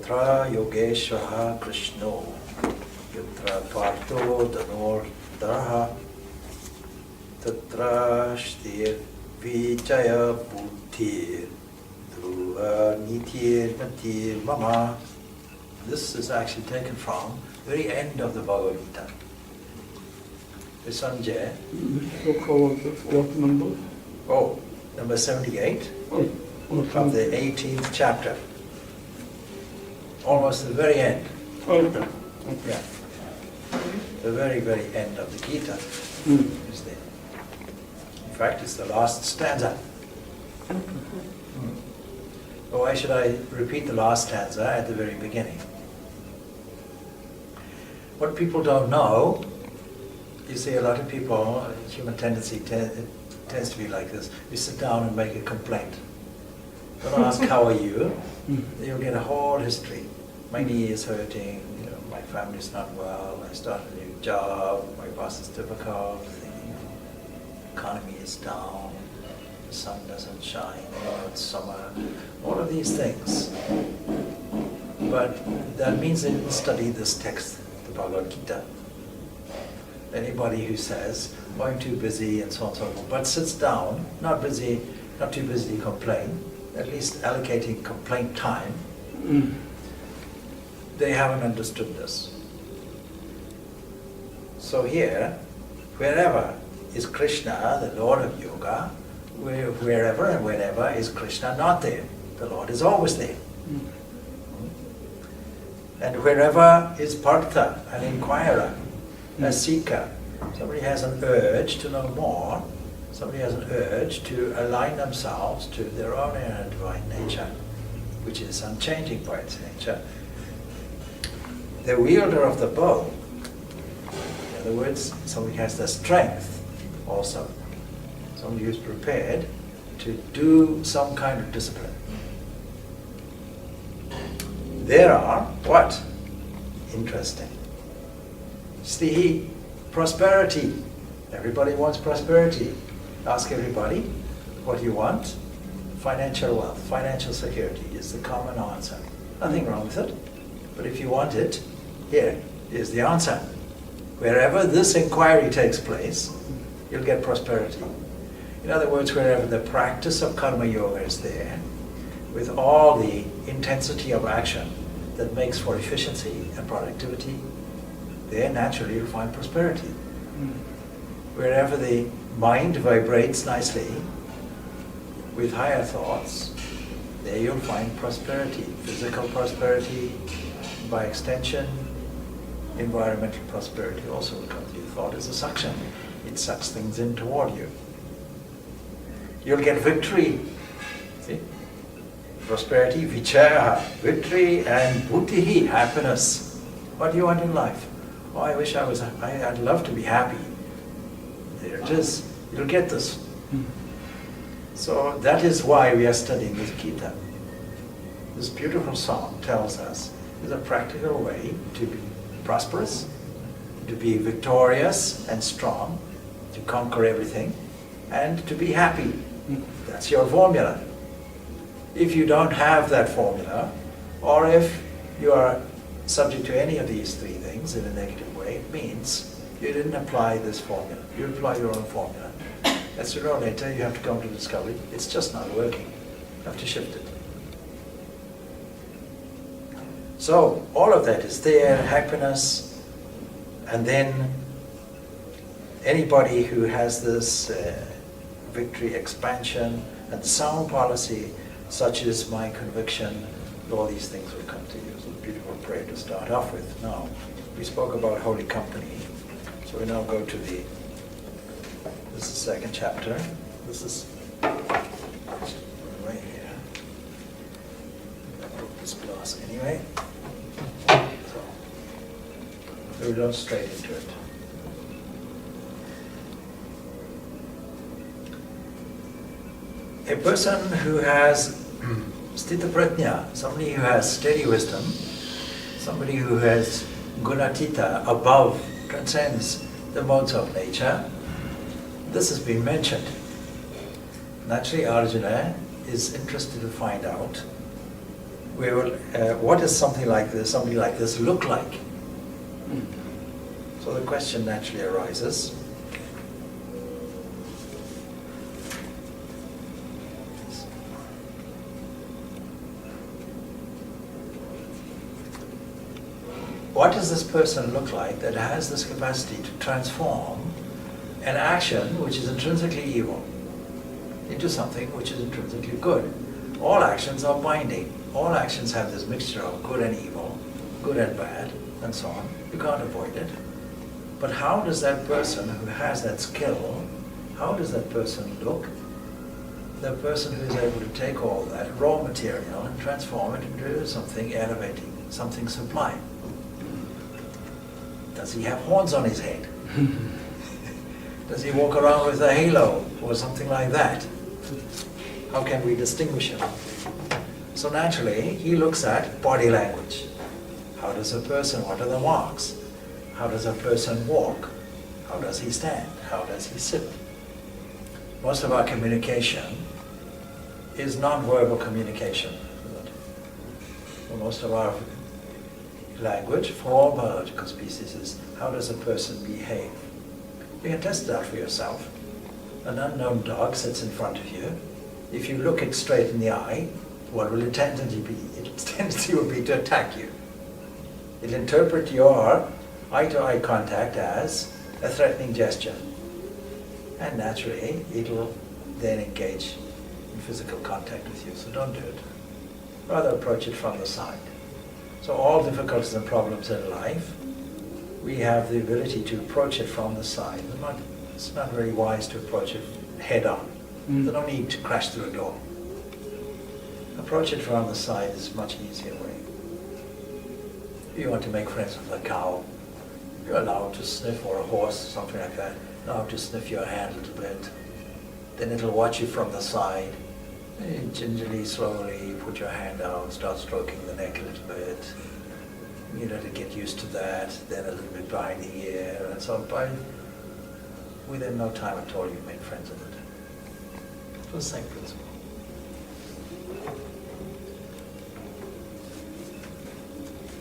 Yatra Yogeshwaha Krishno Yatra Partho Dhanordaraha Tatra Shtir Vichaya Buddhir Dhruva Nitir Natir Mama. This is actually taken from the very end of the Bhagavad Gita. The Sanjay. What number? Oh, number 78 from the 18th chapter. Almost the very end. Okay. Yeah. The very, very end of the Gita is there. In fact, it's the last stanza. So why should I repeat the last stanza at the very beginning? What people don't know, you see a lot of people, human tendency tends to be like this. You sit down and make a complaint. Don't ask how are you, you'll get a whole history. My knee is hurting, my family's not well, I started a new job, my boss is difficult, the economy is down, the sun doesn't shine, it's summer, all of these things. But that means they didn't study this text, the Bhagavad Gita. Anybody who says, oh, I'm too busy and so on and so forth, but sits down, not too busy to complain, at least allocating complaint time, they haven't understood this. So here, wherever is Krishna, the Lord of Yoga, wherever and whenever is Krishna not there, the Lord is always there. And wherever is Partha, an inquirer, a seeker, somebody has an urge to know more, somebody has an urge to align themselves to their own inner divine nature, which is unchanging by its nature. The wielder of the bow, in other words, somebody has the strength also, somebody who's prepared to do some kind of discipline. There are what? Interesting. See, prosperity. Everybody wants prosperity. Ask everybody, what do you want? Financial wealth, financial security is the common answer. Nothing wrong with it. But if you want it, here is the answer. Wherever this inquiry takes place, you'll get prosperity. In other words, wherever the practice of karma yoga is there, with all the intensity of action that makes for efficiency and productivity, there naturally you'll find prosperity. Wherever the mind vibrates nicely with higher thoughts, there you'll find prosperity, physical prosperity, by extension, environmental prosperity also will come to you. Thought is a suction. It sucks things in toward you. You'll get victory. See? Prosperity, vichaya, victory, and buddhi, happiness. What do you want in life? Oh, I'd love to be happy. There it is. You'll get this. So that is why we are studying this Gita. This beautiful song tells us there's a practical way to be prosperous, to be victorious and strong, to conquer everything, and to be happy. That's your formula. If you don't have that formula, or if you are subject to any of these three things in a negative way, it means you didn't apply this formula. You apply your own formula. And sooner or later you have to come to discovery, it's just not working. You have to shift it. So all of that is there, happiness, and then anybody who has this victory, expansion, and sound policy, such is my conviction, all these things will come to you. It's a beautiful prayer to start off with. Now, we spoke about holy company, so we now go to this is the second chapter. This is right here. I broke this glass anyway. So we go straight into it. A person who has sthita prajna, somebody who has steady wisdom, somebody who has gunatita, above, transcends the modes of nature, this has been mentioned. Naturally, Arjuna is interested to find out we will, what does somebody like this look like? So the question naturally arises. What does this person look like that has this capacity to transform an action which is intrinsically evil into something which is intrinsically good? All actions are binding. All actions have this mixture of good and evil, good and bad, and so on. You can't avoid it. But how does that person who has that skill, how does that person look? The person who is able to take all that raw material and transform it into something elevating, something sublime. Does he have horns on his head? Does he walk around with a halo or something like that? How can we distinguish him? So naturally, he looks at body language. How does a person, what are the marks? How does a person walk? How does he stand? How does he sit? Most of our communication is non-verbal communication. Most of our language for all biological species is how does a person behave? You can test it out for yourself. An unknown dog sits in front of you. If you look it straight in the eye, what will its tendency be? Its tendency will be to attack you. It'll interpret your eye-to-eye contact as a threatening gesture. And naturally, it'll then engage in physical contact with you. So don't do it. Rather approach it from the side. So all difficulties and problems in life, we have the ability to approach it from the side. It's not very wise to approach it head on. There's no need to crash through a door. Approach it from the side is a much easier way. If you want to make friends with a cow, you're allowed to sniff, or a horse, something like that, allowed to sniff your hand a little bit. Then it'll watch you from the side. And gingerly, slowly put your hand out, start stroking the neck a little bit. You know, to get used to that, then a little bit behind the ear, and so within no time at all you've made friends with it. It's the same principle.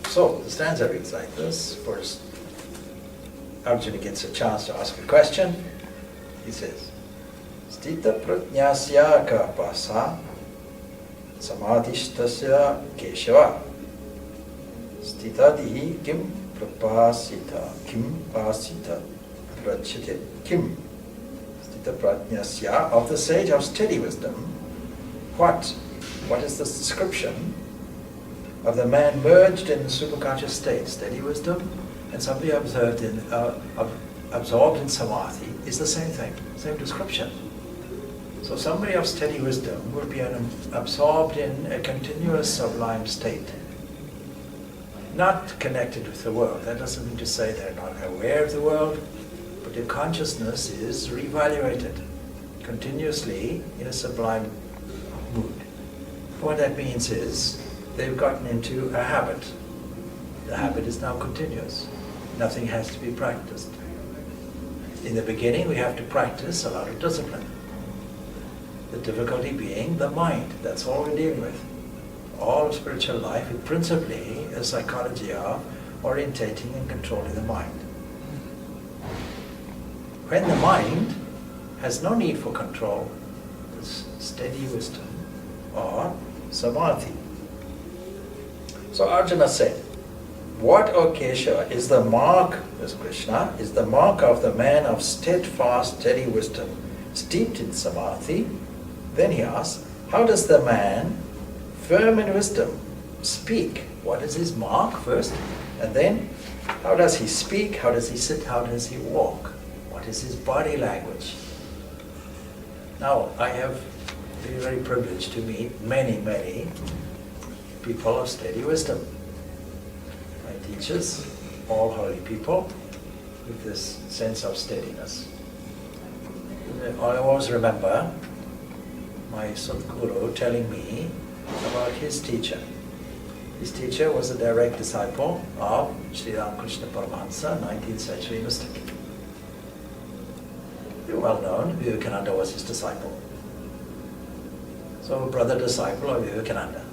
So the stanza reads like this. First, Arjuna gets a chance to ask a question. He says, Stita prajnasya kapasa samadhishtasya keshava stitadihi kim prapasita kim pasita prachite kim. Stita prajnasya, of the sage of steady wisdom. What is the description of the man merged in the superconscious state? Steady wisdom and somebody absorbed in samadhi is the same thing, same description. So somebody of steady wisdom will be absorbed in a continuous sublime state, not connected with the world. That doesn't mean to say they're not aware of the world, but their consciousness is reevaluated continuously in a sublime mood. What that means is they've gotten into a habit. The habit is now continuous. Nothing has to be practiced. In the beginning, we have to practice a lot of discipline. The difficulty being the mind. That's all we're dealing with. All of spiritual life is principally a psychology of orientating and controlling the mind. When the mind has no need for control, it's steady wisdom or samadhi. So Arjuna said, what, O Kesha, is the mark, as Krishna, is the mark of the man of steadfast, steady wisdom, steeped in samadhi? Then he asks, how does the man, firm in wisdom, speak? What is his mark first? And then, how does he speak? How does he sit? How does he walk? What is his body language? Now, I have been very privileged to meet many, many people of steady wisdom. My teachers, all holy people, with this sense of steadiness. I always remember my Sadguru telling me about his teacher. His teacher was a direct disciple of Sri Ramakrishna Paramahansa, 19th century mystic. You're well known, Vivekananda was his disciple. So brother disciple of Vivekananda.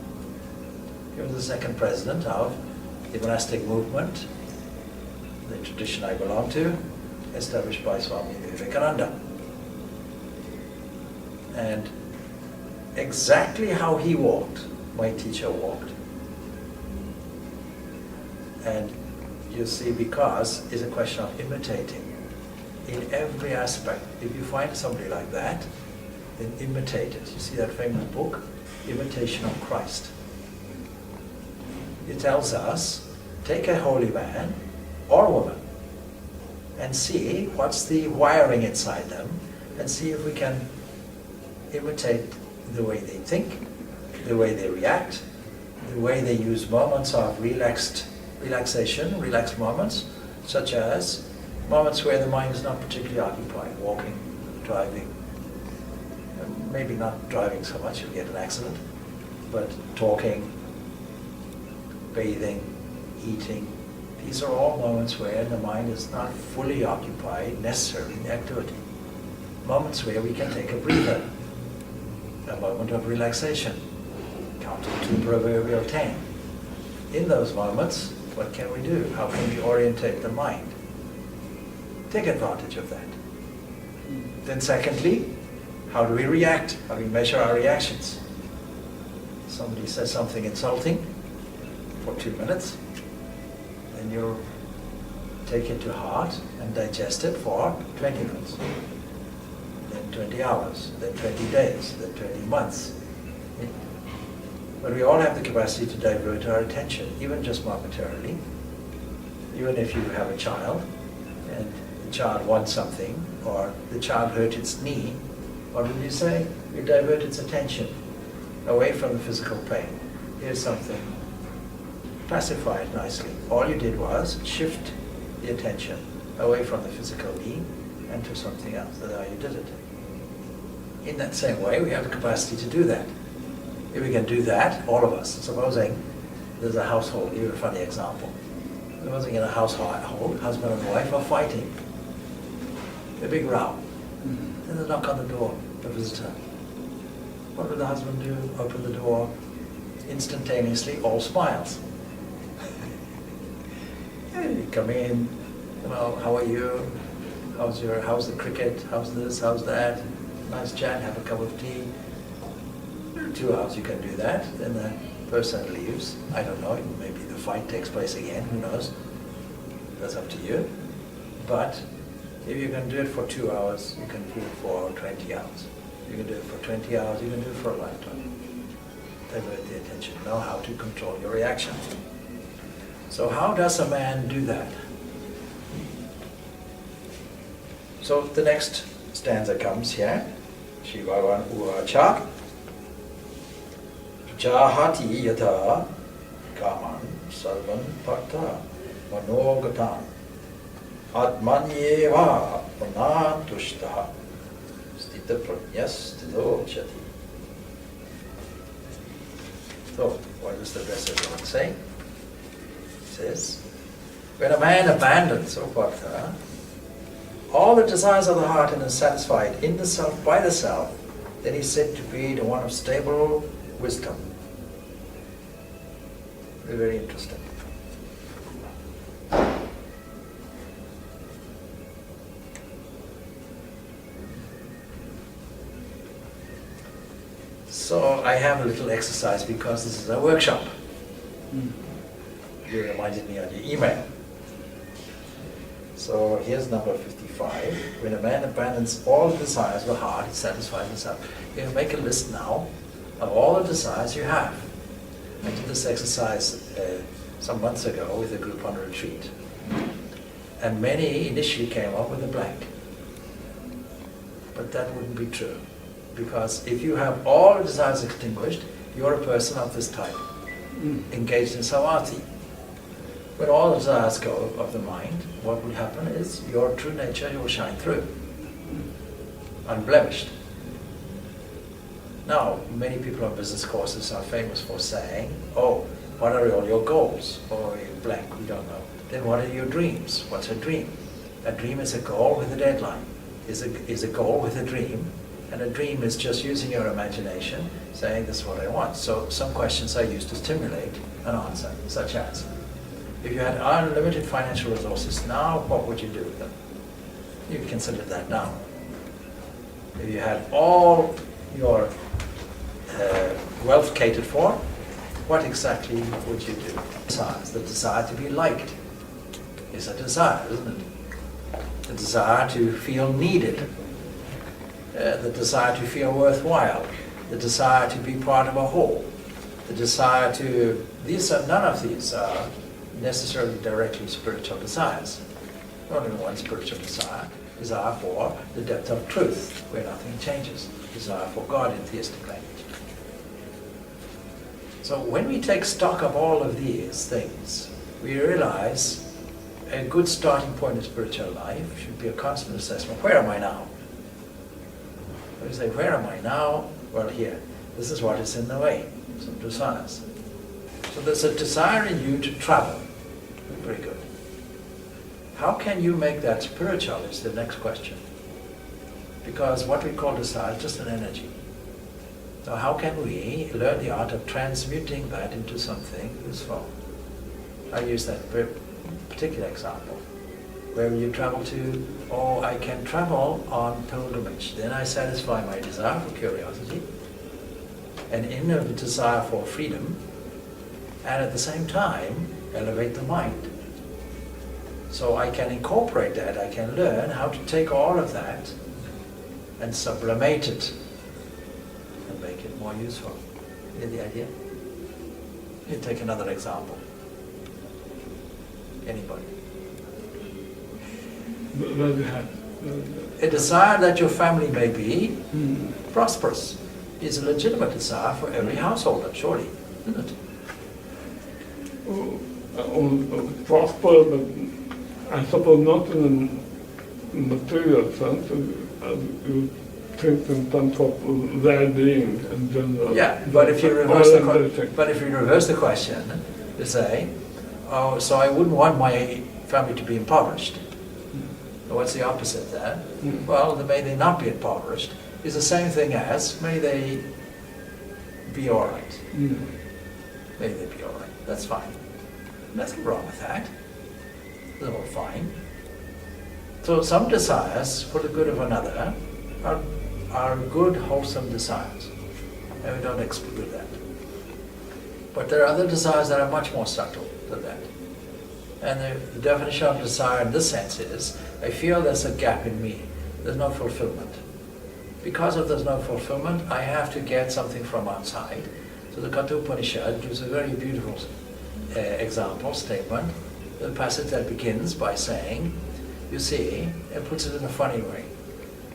He was the second president of the monastic movement, the tradition I belong to, established by Swami Vivekananda. And exactly how he walked, my teacher walked. And you see, because it's a question of imitating in every aspect. If you find somebody like that, then imitate it. You see that famous book, Imitation of Christ. It tells us, take a holy man or woman and see what's the wiring inside them, and see if we can imitate the way they think, the way they react, the way they use moments of relaxed moments, such as moments where the mind is not particularly occupied, walking, driving, maybe not driving so much, you'll get an accident, but talking, bathing, eating. These are all moments where the mind is not fully occupied necessarily in the activity. Moments where we can take a breather, a moment of relaxation, counting to proverbial 10. In those moments, what can we do? How can we orientate the mind? Take advantage of that. Then secondly, how do we react? How do we measure our reactions? Somebody says something insulting for 2 minutes, then you take it to heart and digest it for 20 minutes, then 20 hours, then 20 days, then 20 months. But we all have the capacity to divert our attention, even just momentarily. Even if you have a child, and the child wants something, or the child hurt its knee, what will you say? You divert its attention away from the physical pain. Here's something, pacify it nicely. All you did was shift the attention away from the physical knee and to something else. That's how you did it. In that same way, we have the capacity to do that. If we can do that, all of us, supposing there's a household, give you a funny example. Supposing in a household, husband and wife are fighting, a big row. Then they knock on the door, the visitor. What will the husband do? Open the door, instantaneously, all smiles. And you come in, how are you? How's the cricket? How's this? How's that? Nice chat, have a cup of tea. 2 hours you can do that, then the person leaves. I don't know, maybe the fight takes place again, who knows? That's up to you. But if you can do it for 2 hours, you can do it for 20 hours. You can do it for 20 hours, you can do it for a lifetime. Divert the attention, know how to control your reaction. So how does a man do that? So the next stanza comes here. Shivavan Uvacha Jahati Yata Kaman Sarvan Bhakta Manogatan Atmanyeva Pranatushta Stita Pranyas Tidochati. So, what does the blessed one say? It says, when a man abandons, O Bhakta, all the desires of the heart and is satisfied in the self, by the self, then he is said to be the one of stable wisdom. Very, very interesting. So I have a little exercise because this is a workshop. You reminded me on your email. So here's number 55. When a man abandons all the desires of the heart, he satisfies himself. You make a list now of all the desires you have. I did this exercise some months ago with a group on retreat. And many initially came up with a blank. But that wouldn't be true. Because if you have all the desires extinguished, you're a person of this type, engaged in samadhi. When all the desires go of the mind, what will happen is your true nature will shine through, unblemished. Now, many people on business courses are famous for saying, oh, what are all your goals? Or you're blank, we don't know. Then what are your dreams? What's a dream? A dream is a goal with a deadline. Is a goal with a dream And a dream is just using your imagination, saying this is what I want. So some questions are used to stimulate an answer, such as, if you had unlimited financial resources now, what would you do with them? You consider that now. If you had all your wealth catered for, what exactly would you do? The desire to be liked is a desire, isn't it? The desire to feel needed, the desire to feel worthwhile, the desire to be part of a whole, the desire to, none of these are necessarily directly spiritual desires. Only one spiritual desire for the depth of truth, where nothing changes, desire for God in theistic language. So when we take stock of all of these things, we realize a good starting point in spiritual life should be a constant assessment. Where am I now? When you say, where am I now? Well, here. This is what is in the way. Some desires. So there's a desire in you to travel. Very good. How can you make that spiritual is the next question. Because what we call desire is just an energy. So how can we learn the art of transmuting that into something useful? I use that very particular example. Where will you travel to? Oh, I can travel on pilgrimage. Then I satisfy my desire for curiosity and inner desire for freedom, and at the same time elevate the mind. So I can incorporate that, I can learn how to take all of that and sublimate it and make it more useful. You get the idea? You take another example. Anybody? A desire that your family may be prosperous is a legitimate desire for every householder, surely, isn't it? Prosper, but I suppose not in a material sense. You think in terms of well-being in general. Yeah, but if you reverse the question, you say, oh, so I wouldn't want my family to be impoverished. What's the opposite there? Well, may they not be impoverished is the same thing as may they be all right. May they be all right. That's fine. Nothing wrong with that. They're all fine. So some desires for the good of another are good, wholesome desires. And we don't exclude that. But there are other desires that are much more subtle than that. And the definition of desire in this sense is, I feel there's a gap in me. There's no fulfillment. Because of there's no fulfillment, I have to get something from outside. So the Katha Upanishad gives a very beautiful example, statement, the passage that begins by saying, you see, it puts it in a funny way.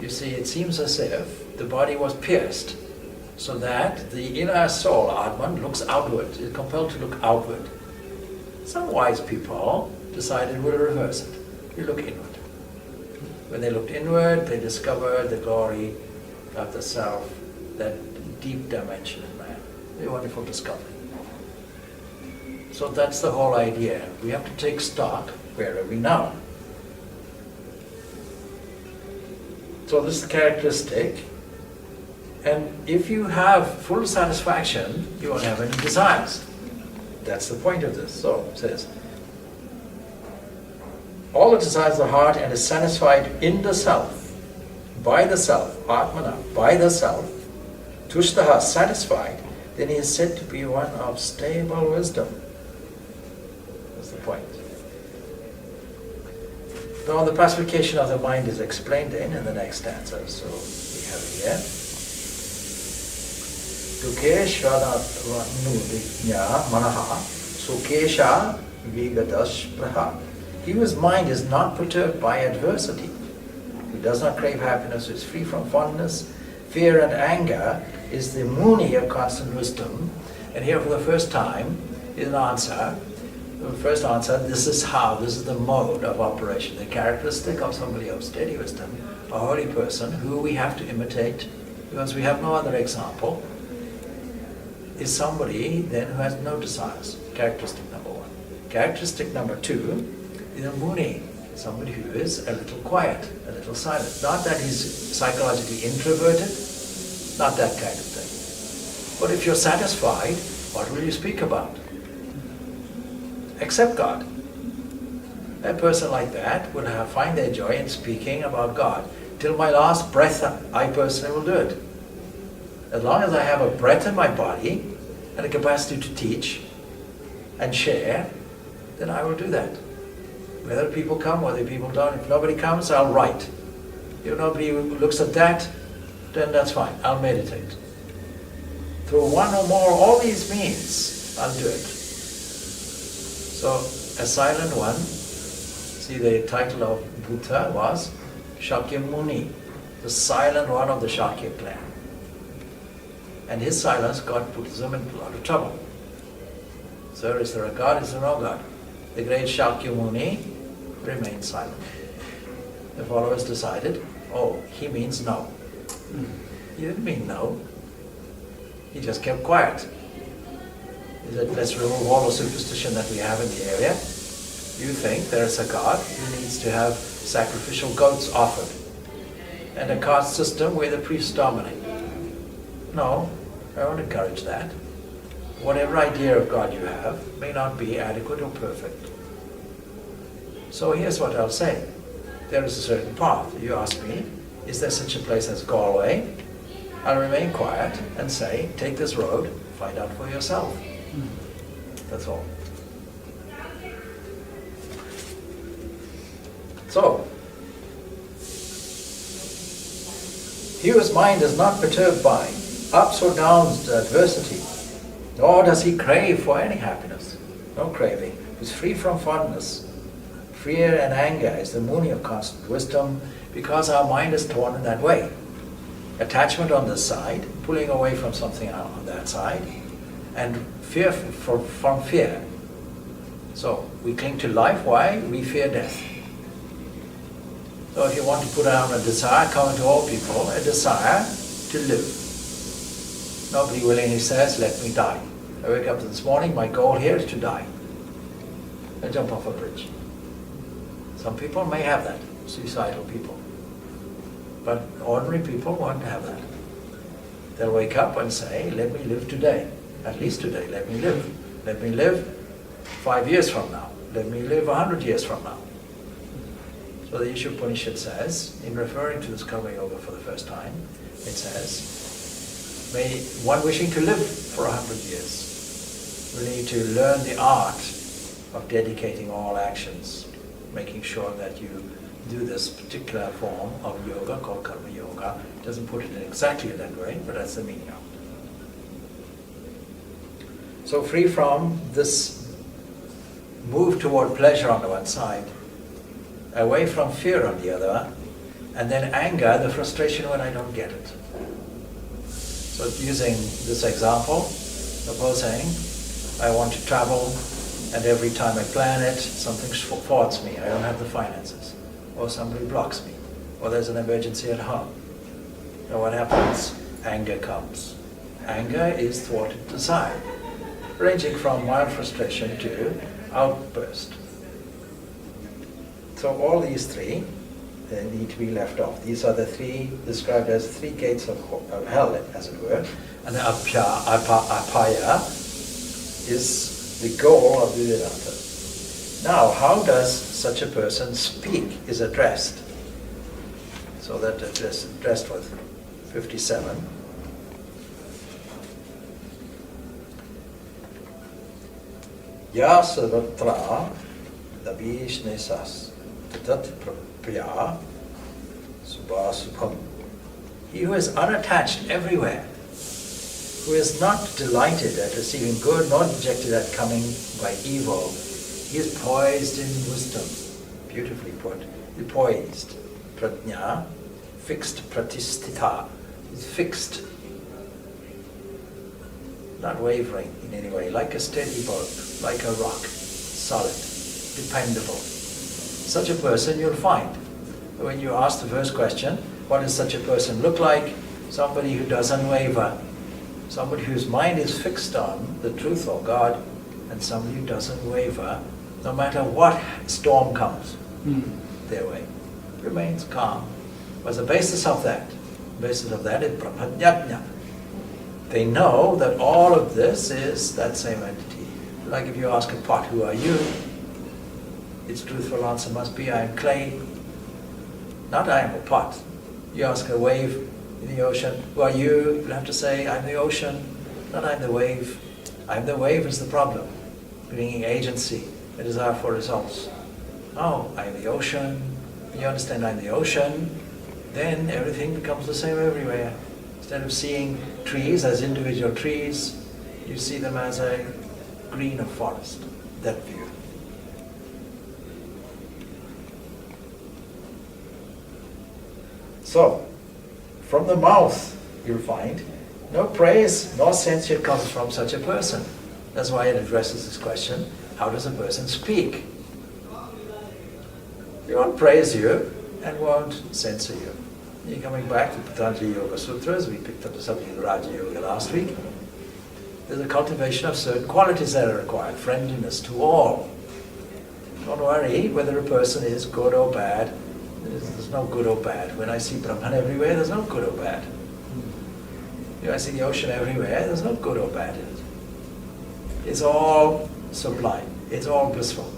You see, it seems as if the body was pierced, so that the inner soul, Atman, looks outward, is compelled to look outward. Some wise people decided we'll reverse it. You look inward. When they looked inward, they discovered the glory of the self, that deep dimension in man. A wonderful discovery. So that's the whole idea. We have to take stock, where are we now? So this is the characteristic. And if you have full satisfaction, you won't have any desires. That's the point of this. So it says, all the desires of the heart and is satisfied in the self, by the self, Atmana, by the self, Tushtaha, satisfied, then he is said to be one of stable wisdom. That's the point. Now the pacification of the mind is explained in the next stanza. So we have here. Dukeshvada Vanudijñā Manaha Sukesha Vigadash. He whose mind is not perturbed by adversity, who does not crave happiness, who is free from fondness, fear and anger, is the Muni of constant wisdom. And here for the first time is an answer. The first answer, this is the mode of operation, the characteristic of somebody of steady wisdom, a holy person who we have to imitate, because we have no other example, is somebody then who has no desires. Characteristic number one. Characteristic number two is a Muni, somebody who is a little quiet, a little silent. Not that he's psychologically introverted, Not that kind of thing. But if you're satisfied, what will you speak about? Except God. A person like that will find their joy in speaking about God. Till my last breath, I personally will do it. As long as I have a breath in my body and a capacity to teach and share, then I will do that. Whether people come, whether people don't. If nobody comes, I'll write. If nobody looks at that, then that's fine. I'll meditate. Through one or more, all these means, I'll do it. So, a silent one, see the title of Buddha was Shakyamuni, the silent one of the Shakya clan. And his silence got Buddhism in a lot of trouble. Sir, is there a God? Is there no God? The great Shakyamuni remained silent. The followers decided, oh, he means no. He didn't mean no. He just kept quiet. He said, let's remove all the superstition that we have in the area. You think there is a God who needs to have sacrificial goats offered and a caste system where the priests dominate. No, I won't encourage that. Whatever idea of God you have may not be adequate or perfect. So here's what I'll say. There is a certain path. You ask me, is there such a place as Galway? I'll remain quiet and say, take this road, find out for yourself. That's all. So, he whose mind is not perturbed by ups or downs, adversity, nor does he crave for any happiness, no craving, is free from fondness. Fear and anger is the Muni of constant wisdom, because our mind is torn in that way. Attachment on this side, pulling away from something on that side, and fear from fear. So we cling to life. Why? We fear death. So if you want to put down a desire common to all people, a desire to live. Nobody willingly says, let me die. I wake up this morning, my goal here is to die. I jump off a bridge. Some people may have that, suicidal people. But ordinary people won't have that. They'll wake up and say, let me live today. At least today, let me live. Let me live 5 years from now. Let me live 100 years from now. So the Isha Upanishad says, in referring to this Karma Yoga for the first time, it says, may one wishing to live for 100 years really need to learn the art of dedicating all actions, making sure that you do this particular form of yoga called Karma Yoga. It doesn't put it in exactly that way, but that's the meaning of it. So free from this move toward pleasure on the one side, away from fear on the other, and then anger, the frustration when I don't get it. So using this example, supposing I want to travel and every time I plan it, something thwarts me. I don't have the finances. Or somebody blocks me. Or there's an emergency at home. Now what happens? Anger comes. Anger is thwarted desire, ranging from mild frustration to outburst. So all these three need to be left off. These are the three, described as three gates of hell, as it were. And the apaya is the goal of the Vedanta. Now, how does such a person speak is addressed? So that is addressed with 57. Ya sarvatra dabishnesas tat priya subhasubham. He who is unattached everywhere, who is not delighted at receiving good, nor dejected at coming by evil, he is poised in wisdom. Beautifully put. He poised. Prajna, fixed. Pratistita, is fixed. Not wavering in any way, like a steady boat, like a rock, solid, dependable. Such a person you'll find. When you ask the first question, what does such a person look like? Somebody who doesn't waver. Somebody whose mind is fixed on the truth of God, and somebody who doesn't waver, no matter what storm comes their way, remains calm. What's the basis of that? basis of that is brahmajnana. They know that all of this is that same entity. Like if you ask a pot, who are you? Its truthful answer must be, I am clay, not I am a pot. You ask a wave in the ocean, who are you? You'll have to say, I'm the ocean, not I'm the wave. I'm the wave is the problem, bringing agency, a desire for results. Oh, I'm the ocean. You understand I'm the ocean, then everything becomes the same everywhere. Instead of seeing trees as individual trees, you see them as a green of forest, that view. So, from the mouth, you'll find, no praise nor censure comes from such a person. That's why it addresses this question, how does a person speak? He won't praise you and won't censor you. You're coming back to Patanjali Yoga Sutras, we picked up the subject of Raja Yoga last week. There's a cultivation of certain qualities that are required, friendliness to all. Don't worry whether a person is good or bad. There's no good or bad. When I see Brahman everywhere, there's no good or bad. When I see the ocean everywhere, there's no good or bad in it. It's all sublime. It's all blissful.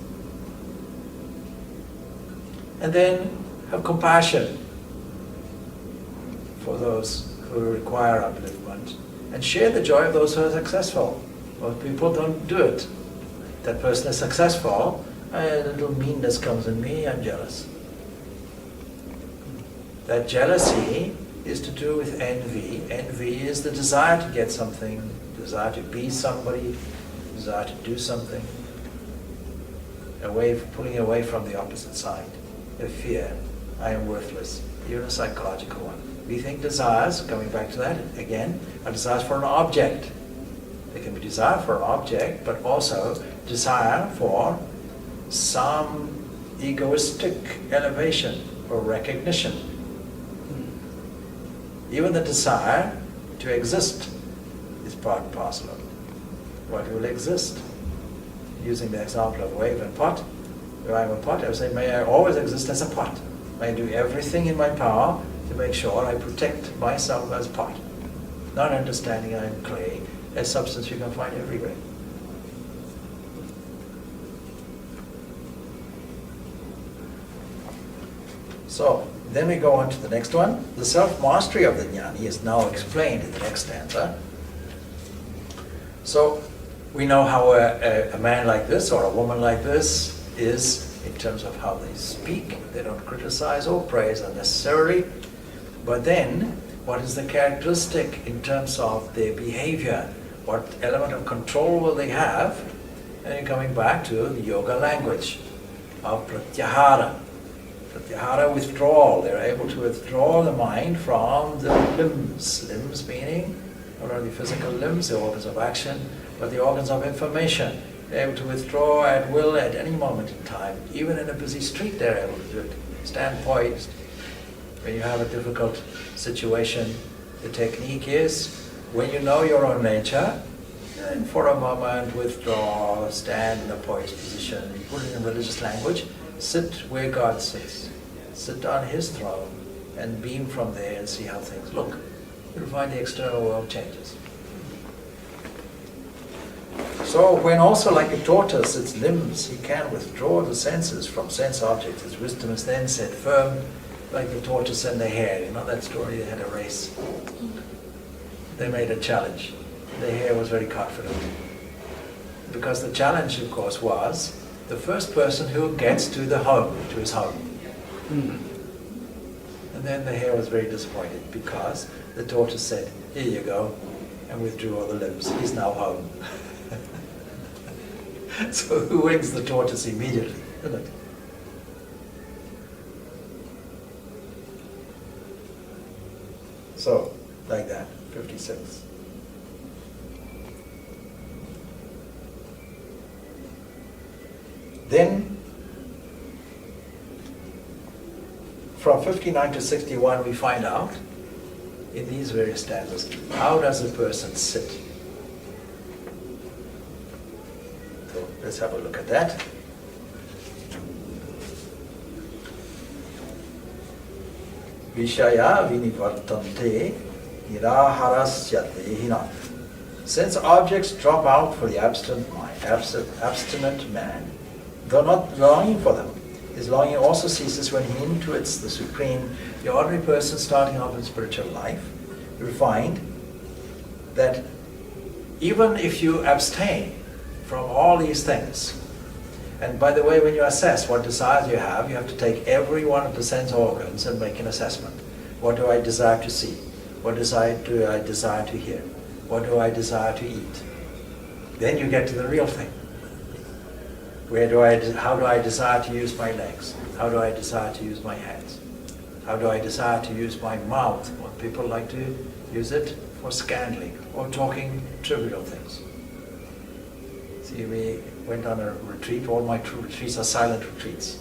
And then have compassion for those who require upliftment and share the joy of those who are successful. Most people don't do it. That person is successful, a little meanness comes in me, I'm jealous. That jealousy is to do with envy. Envy is the desire to get something, desire to be somebody, desire to do something, pulling away from the opposite side. A fear, I am worthless, even a psychological one. We think desires, coming back to that again, are desires for an object. There can be desire for an object, but also desire for some egoistic elevation or recognition. Even the desire to exist is part and parcel of it. What will exist? Using the example of wave and pot, if I'm a pot, I would say, may I always exist as a pot. May I do everything in my power to make sure I protect myself as pot. Not understanding I am clay, a substance you can find everywhere. So, then we go on to the next one. The self-mastery of the jnani is now explained in the next stanza. So, we know how a man like this or a woman like this is in terms of how they speak. They don't criticize or praise unnecessarily. But then, what is the characteristic in terms of their behavior? What element of control will they have? And you're coming back to the yoga language of pratyahara. Pratyahara, withdrawal. They're able to withdraw the mind from the limbs. Limbs meaning not only physical limbs, the organs of action, but the organs of information. They're able to withdraw at will at any moment in time. Even in a busy street, they're able to do it. Stand poised. When you have a difficult situation, the technique is, when you know your own nature, then for a moment withdraw, stand in a poised position. You put it in religious language, sit where God sits. Sit on His throne and beam from there and see how things look. You'll find the external world changes. So when also like a tortoise, its limbs, he can withdraw the senses from sense objects. His wisdom is then set firm, like the tortoise and the hare. You know that story, they had a race. They made a challenge. The hare was very confident. Because the challenge, of course, was the first person who gets to the home, to his home. And then the hare was very disappointed because the tortoise said, here you go, and withdrew all the limbs. He's now home. So who wins the tortoise immediately, isn't it? So, like that, 56. Then, from 59 to 61, we find out, in these various stanzas, how does a person sit? So, let's have a look at that. vishaya vinivartante niraharasya dehina. Since objects drop out for the abstinent man, though not longing for them, his longing also ceases when he intuits the Supreme. The ordinary person starting off in spiritual life will find that even if you abstain from all these things, and by the way, when you assess what desires you have to take every one of the sense organs and make an assessment. What do I desire to see? What do I desire to hear? What do I desire to eat? Then you get to the real thing. How do I desire to use my legs? How do I desire to use my hands? How do I desire to use my mouth? Well, people like to use it for scandling or talking trivial things. See, we went on a retreat. All my retreats are silent retreats.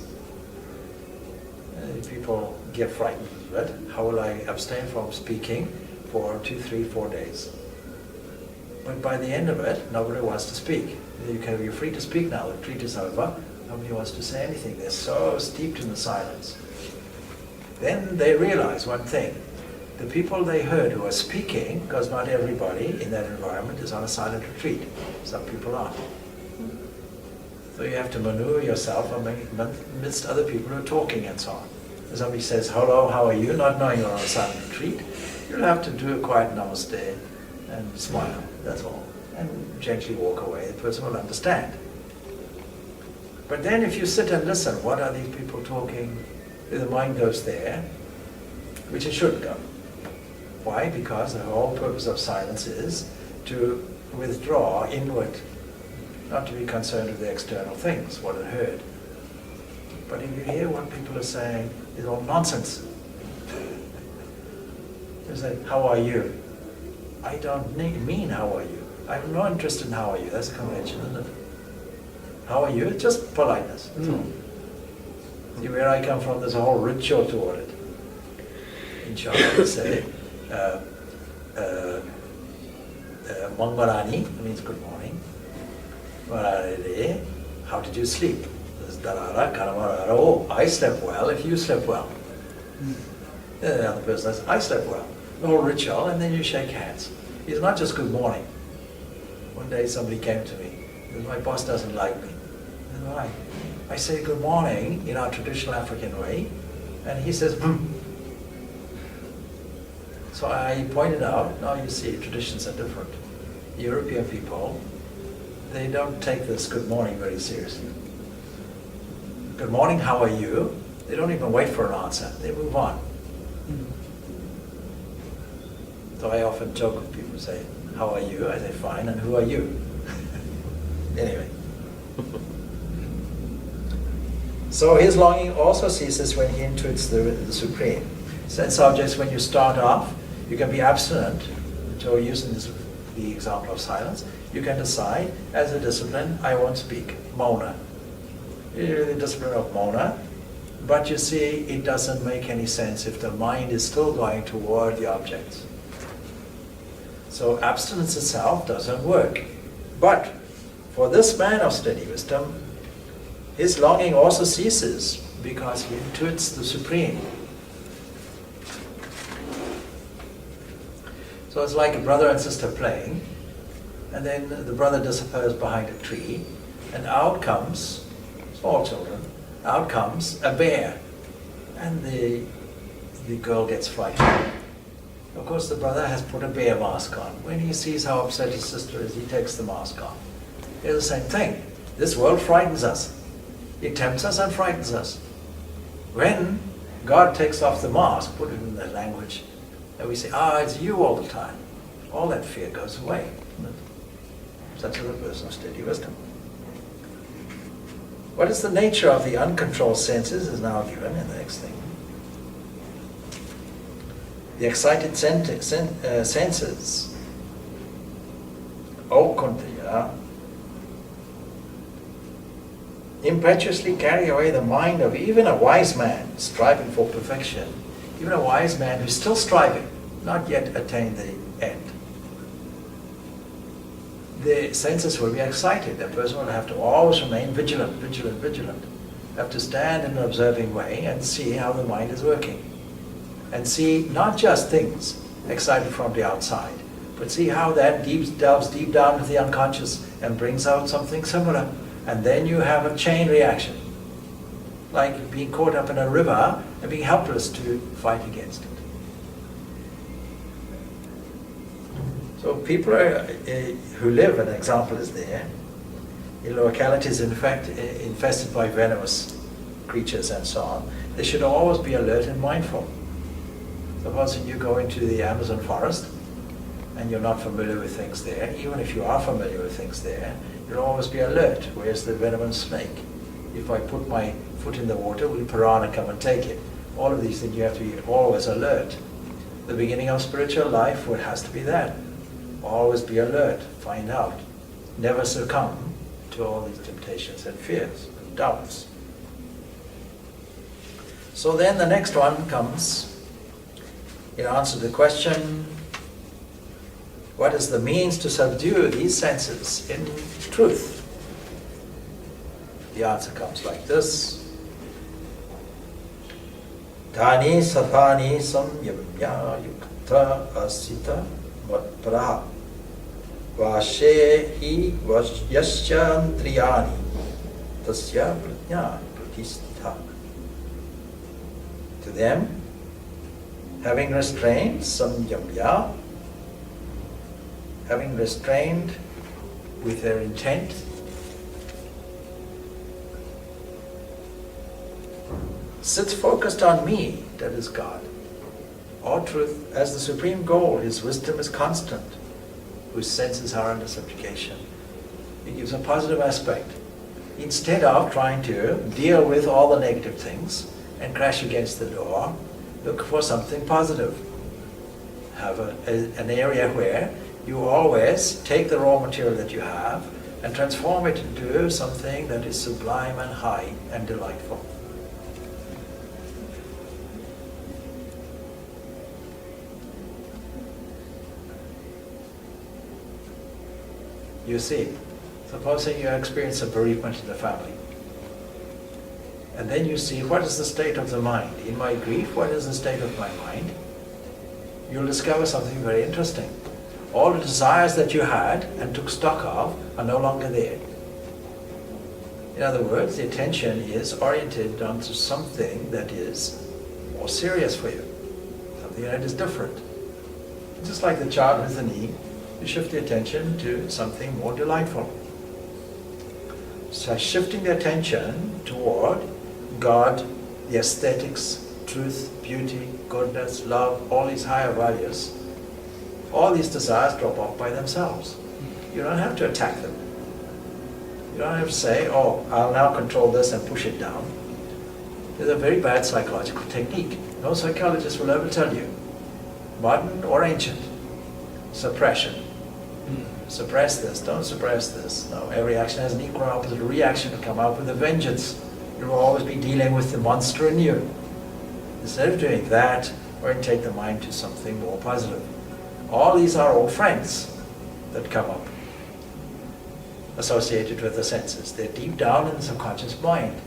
People get frightened of it. How will I abstain from speaking for 2, 3, 4 days? But by the end of it, nobody wants to speak. You're free to speak now. The retreat is over. Nobody wants to say anything. They're so steeped in the silence. Then they realize one thing. The people they heard who are speaking, because not everybody in that environment is on a silent retreat. Some people aren't. So you have to maneuver yourself amidst other people who are talking and so on. If somebody says, hello, how are you? Not knowing you're on a silent retreat, you'll have to do a quiet namaste and smile, that's all. And gently walk away. The person will understand. But then if you sit and listen, what are these people talking? The mind goes there, which it should go. Why? Because the whole purpose of silence is to withdraw inward, not to be concerned with the external things, what it heard. But if you hear what people are saying, it's all nonsense. You say, how are you? I don't mean how are you. I have no interest in how are you. That's a convention, isn't it? How are you? It's just politeness. That's all. See, where I come from, there's a whole ritual toward it. In China, they say, Mangalani means good morning. Varare, how did you sleep? There's Darara, Karamarara, oh, I slept well if you slept well. The other person says, I slept well. The whole ritual, and then you shake hands. It's not just good morning. One day somebody came to me, because my boss doesn't like me. And why? I say good morning in our traditional African way, and he says, So I pointed out, now you see, traditions are different. European people, they don't take this good morning very seriously. Good morning, how are you? They don't even wait for an answer, they move on. So I often joke with people, say, how are you? I say, fine, and who are you? Anyway. So his longing also ceases when he intuits the Supreme. Sense objects, when you start off, you can be abstinent. So using the example of silence, you can decide, as a discipline, I won't speak, Mauna. The discipline of Mauna, but you see, it doesn't make any sense if the mind is still going toward the objects. So abstinence itself doesn't work. But for this man of steady wisdom, his longing also ceases because he intuits the Supreme. So it's like a brother and sister playing, and then the brother disappears behind a tree, and out comes, small children, out comes a bear, and the girl gets frightened. Of course, the brother has put a bear mask on. When he sees how upset his sister is, he takes the mask off. It's the same thing. This world frightens us. It tempts us and frightens us. When God takes off the mask, put it in the language, and we say, it's you all the time, all that fear goes away. Such is a person of steady wisdom. What is the nature of the uncontrolled senses is now given in the next thing. The excited senses, Kuntiya, impetuously carry away the mind of even a wise man striving for perfection, even a wise man who's still striving, not yet attained the end. The senses will be excited. The person will have to always remain vigilant, vigilant, vigilant. Have to stand in an observing way and see how the mind is working. and see not just things excited from the outside, but see how that delves deep down into the unconscious and brings out something similar. And then you have a chain reaction, like being caught up in a river and being helpless to fight against it. So people who live, an example is there, in localities in fact infested by venomous creatures and so on, they should always be alert and mindful. Suppose you go into the Amazon forest and you're not familiar with things there, even if you are familiar with things there, you'll always be alert. Where's the venomous snake? If I put my foot in the water, will piranha come and take it? All of these things you have to be always alert. The beginning of spiritual life has to be that. Always be alert, find out. Never succumb to all these temptations and fears and doubts. So then the next one comes in answer to the question, what is the means to subdue these senses in truth? The answer comes like this. Dhani sathani samyamya yukta asita vatpraha vashe hi vasyasyantriyani tasya prajna pratistha. To them, having restrained samyamya, having restrained with their intent, sits focused on me, that is God, or truth, as the supreme goal. His wisdom is constant, whose senses are under subjugation. It gives a positive aspect. Instead of trying to deal with all the negative things and crash against the door, look for something positive. Have an area where you always take the raw material that you have and transform it into something that is sublime and high and delightful. You see, supposing you experience a bereavement in the family, and then you see what is the state of the mind. In my grief, what is the state of my mind? You'll discover something very interesting. All the desires that you had and took stock of are no longer there. In other words, the attention is oriented onto something that is more serious for you, something that is different. Just like the child with the knee, you shift the attention to something more delightful. So shifting the attention toward God, the aesthetics, truth, beauty, goodness, love, all these higher values, all these desires drop off by themselves. You don't have to attack them. You don't have to say, oh, I'll now control this and push it down. It's a very bad psychological technique. No psychologist will ever tell you, modern or ancient, suppression. Suppress this, don't suppress this. No, every action has an equal and opposite reaction to come out with a vengeance. You will always be dealing with the monster in you. Instead of doing that, orientate the mind to something more positive. All these are old friends that come up, associated with the senses. They're deep down in the subconscious mind.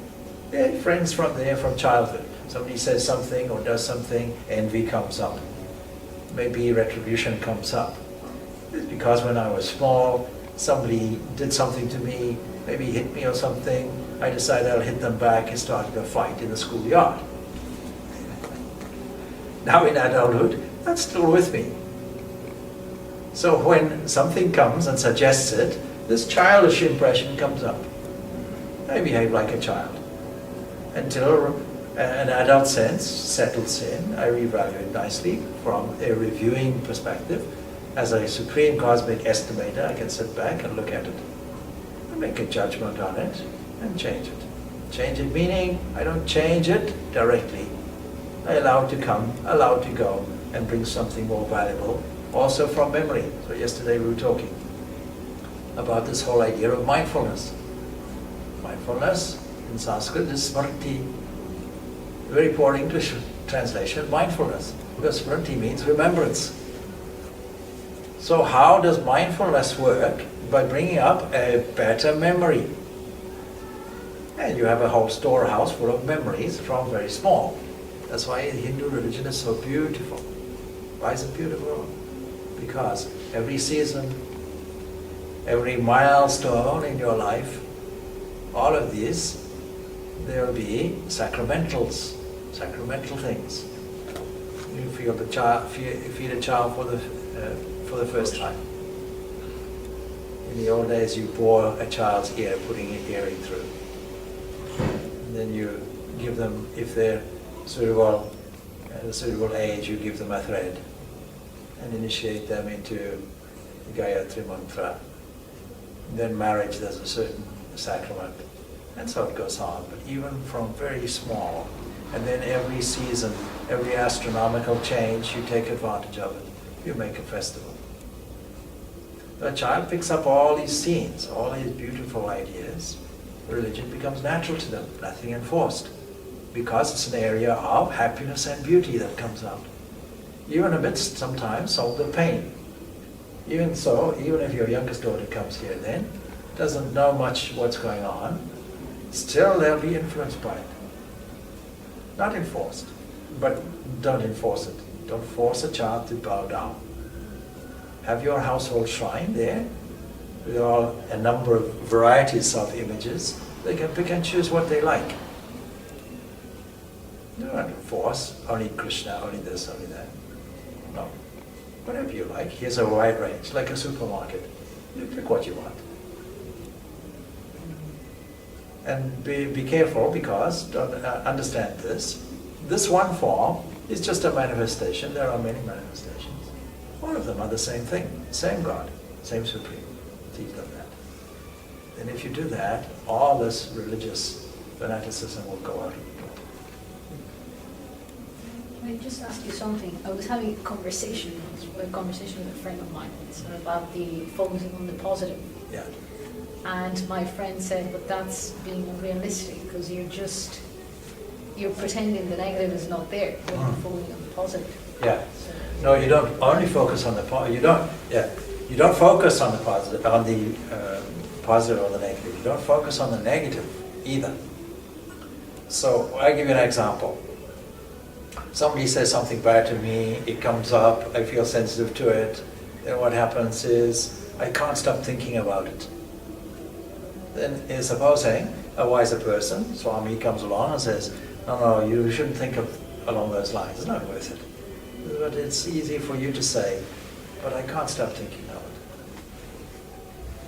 They're friends from childhood. Somebody says something or does something, envy comes up. Maybe retribution comes up. It's because when I was small, somebody did something to me, maybe hit me or something. I decided I'll hit them back and started a fight in the schoolyard. Now in adulthood, that's still with me. So when something comes and suggests it, this childish impression comes up. I behave like a child. Until an adult sense settles in, I reevaluate nicely from a reviewing perspective. As a supreme cosmic estimator, I can sit back and look at it and make a judgment on it and change it. Change it meaning I don't change it directly. I allow it to come, allow it to go, and bring something more valuable, also from memory. So yesterday we were talking about this whole idea of mindfulness. Mindfulness in Sanskrit is smriti. Very poor English translation, mindfulness, because smriti means remembrance. So how does mindfulness work? By bringing up a better memory. And you have a whole storehouse full of memories from very small. That's why the Hindu religion is so beautiful. Why is it beautiful? Because every season, every milestone in your life, all of these, there will be sacramentals, sacramental things. You feed a child for the first time. In the old days, you bore a child's ear, putting an earring through. And then you give them, if they're suitable, at a suitable age, you give them a thread and initiate them into Gayatri Mantra. And then marriage, there's a certain sacrament. And so it goes on. But even from very small, and then every season, every astronomical change, you take advantage of it. You make a festival. The child picks up all these scenes, all these beautiful ideas. Religion becomes natural to them, nothing enforced. Because it's an area of happiness and beauty that comes out. Even amidst sometimes some of the pain. Even so, even if your youngest daughter comes here then, doesn't know much what's going on, still they'll be influenced by it. Not enforced, but don't enforce it. Don't force a child to bow down. Have your household shrine there with a number of varieties of images. They can pick and choose what they like. You don't force only Krishna, only this, only that. No. Whatever you like. Here's a wide range, like a supermarket. You pick what you want. And be careful, because don't understand this. This one form is just a manifestation. There are many manifestations. All of them are the same thing, same God, same Supreme. Teach them that. And if you do that, all this religious fanaticism will go out of the door. Can I just ask you something? I was having a conversation with a friend of mine about the focusing on the positive. Yeah. And my friend said, but that's being unrealistic, because you're pretending the negative is not there when you're focusing on the positive. Yeah. So, No, you don't only focus on the positive. You don't focus on the positive, on the positive or the negative. You don't focus on the negative either. So I give you an example. Somebody says something bad to me, it comes up, I feel sensitive to it. Then what happens is I can't stop thinking about it. Then supposing a wiser person, Swami, comes along and says, no, you shouldn't think along those lines. It's not worth it. But it's easy for you to say, but I can't stop thinking of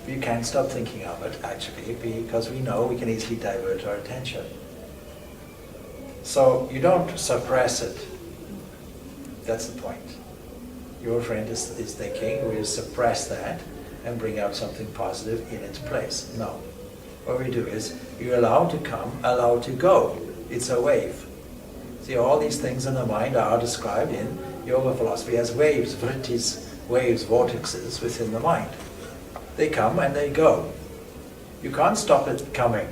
it. You can't stop thinking of it, actually, because we know we can easily divert our attention. So you don't suppress it. That's the point. Your friend is thinking, we'll suppress that and bring out something positive in its place. No. What we do is, you allow to come, allow to go. It's a wave. See, all these things in the mind are described in yoga philosophy as waves, vrittis, waves, vortexes within the mind. They come and they go. You can't stop it coming.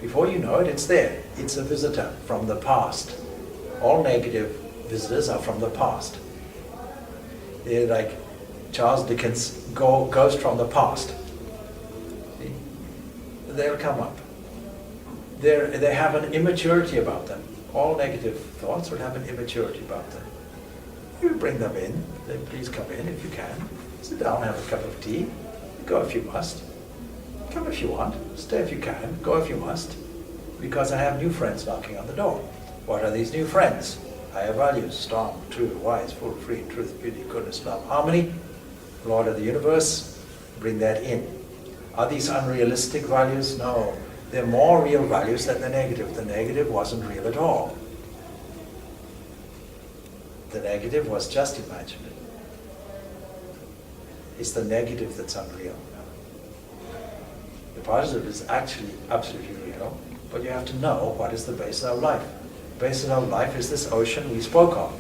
Before you know it, it's there. It's a visitor from the past. All negative visitors are from the past. They're like Charles Dickens' ghost from the past. See? They'll come up. They have an immaturity about them. All negative thoughts will have an immaturity about them. You bring them in, then please come in if you can. Sit down, have a cup of tea. Go if you must. Come if you want. Stay if you can. Go if you must. Because I have new friends knocking on the door. What are these new friends? Higher values, strong, true, wise, full, free, truth, beauty, goodness, love, harmony. Lord of the universe, bring that in. Are these unrealistic values? No. They're more real values than the negative. The negative wasn't real at all. The negative was just imagined. It's the negative that's unreal. The positive is actually absolutely real, but you have to know what is the basis of life. The basis of life is this ocean we spoke of.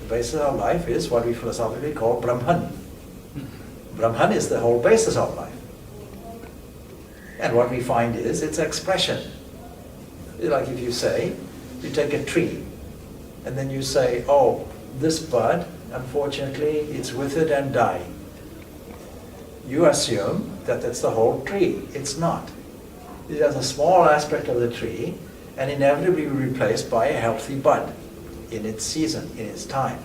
The basis of life is what we philosophically call Brahman. Brahman is the whole basis of life. And what we find is its expression. Like if you say, you take a tree, and then you say, oh, this bud, unfortunately, it's withered and dying. You assume that that's the whole tree. It's not. It has a small aspect of the tree, and inevitably replaced by a healthy bud. in its season, in its time.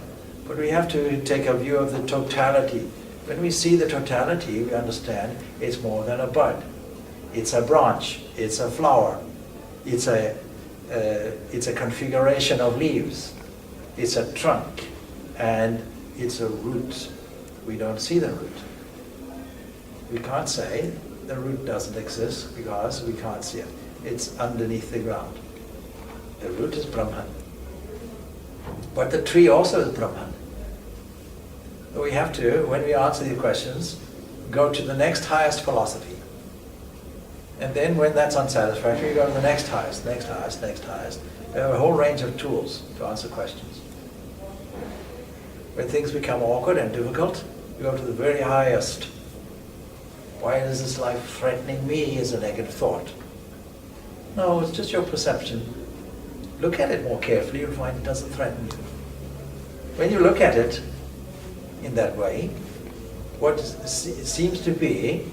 But we have to take a view of the totality. When we see the totality, we understand it's more than a bud. It's a branch, it's a flower, it's a configuration of leaves, it's a trunk, and it's a root. We don't see the root. We can't say the root doesn't exist because we can't see it. It's underneath the ground. The root is Brahman. But the tree also is Brahman. We have to, when we answer these questions, go to the next highest philosophy. And then when that's unsatisfactory, you go to the next highest, next highest, next highest. We have a whole range of tools to answer questions. When things become awkward and difficult, you go to the very highest. Why is this life threatening me is a negative thought? No, it's just your perception. Look at it more carefully, you'll find it doesn't threaten you. When you look at it in that way, what seems to be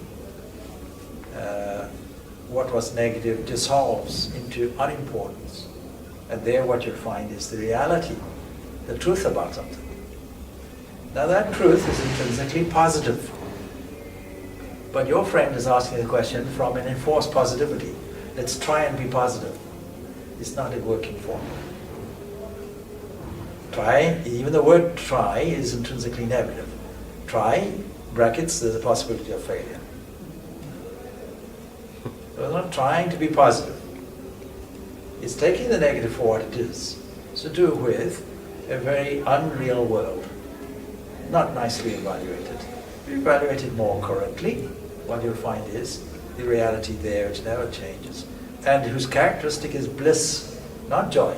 what was negative dissolves into unimportance. And there what you'll find is the reality, the truth about something. Now that truth is intrinsically positive. But your friend is asking the question from an enforced positivity. Let's try and be positive. It's not a working form. Try, even the word try is intrinsically negative. Try, brackets, there's a possibility of failure. So we're not trying to be positive. It's taking the negative for what it is. It's to do with a very unreal world, not nicely evaluated. If you evaluate it more correctly, what you'll find is the reality there which never changes, and whose characteristic is bliss, not joy,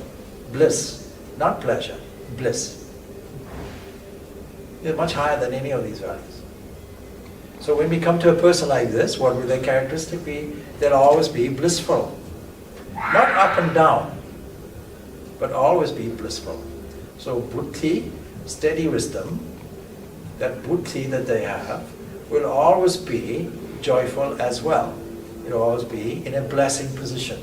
bliss, not pleasure, bliss. It's much higher than any of these values. So when we come to a person like this, what will their characteristic be? They'll always be blissful. Not up and down, but always be blissful. So buddhi, steady wisdom, that buddhi that they have, will always be joyful as well. It will always be in a blessing position.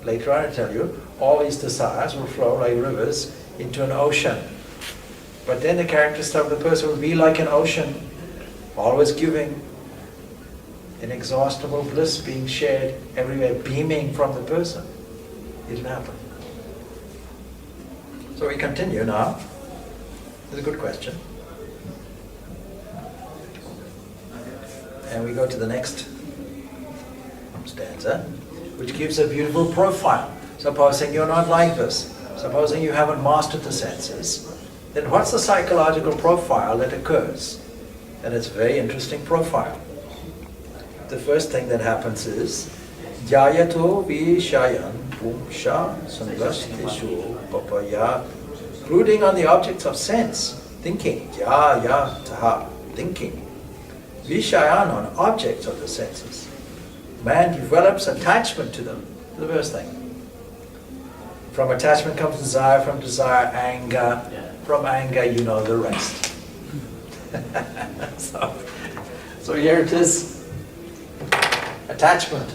Later on I tell you, all these desires will flow like rivers into an ocean. But then the characteristic of the person will be like an ocean, always giving, inexhaustible bliss being shared everywhere, beaming from the person. It'll happen. So we continue now. It's a good question. And we go to the next stanza, which gives a beautiful profile. Supposing you're not like this, supposing you haven't mastered the senses, then what's the psychological profile that occurs? And it's a very interesting profile. The first thing that happens is Jayato Vishayan Pumsha Sangastishu Papaya, brooding on the objects of sense, thinking, Jayataha, thinking. Vishayan, on objects of the senses. Man develops attachment to them, the first thing. From attachment comes desire, from desire anger, from anger you know the rest. So here it is, attachment.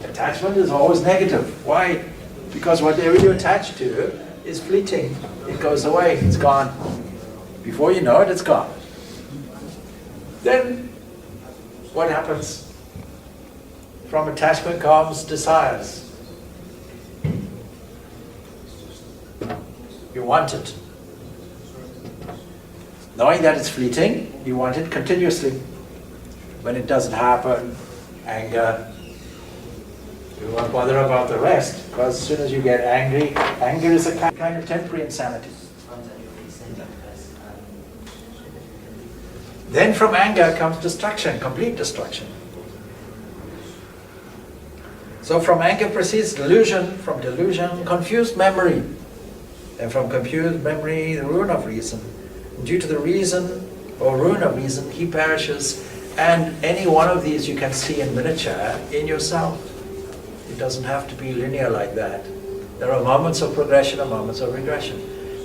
Attachment is always negative. Why? Because whatever you attach to is fleeting. It goes away, it's gone. Before you know it, it's gone. Then, what happens? From attachment comes desires. You want it. Knowing that it's fleeting, you want it continuously. When it doesn't happen, anger. You won't bother about the rest, because as soon as you get angry, anger is a kind of temporary insanity. Then from anger comes destruction, complete destruction. So from anger proceeds delusion, from delusion, confused memory. And from confused memory, the ruin of reason. Due to the reason, or ruin of reason, he perishes. And any one of these you can see in miniature in yourself. It doesn't have to be linear like that. There are moments of progression and moments of regression.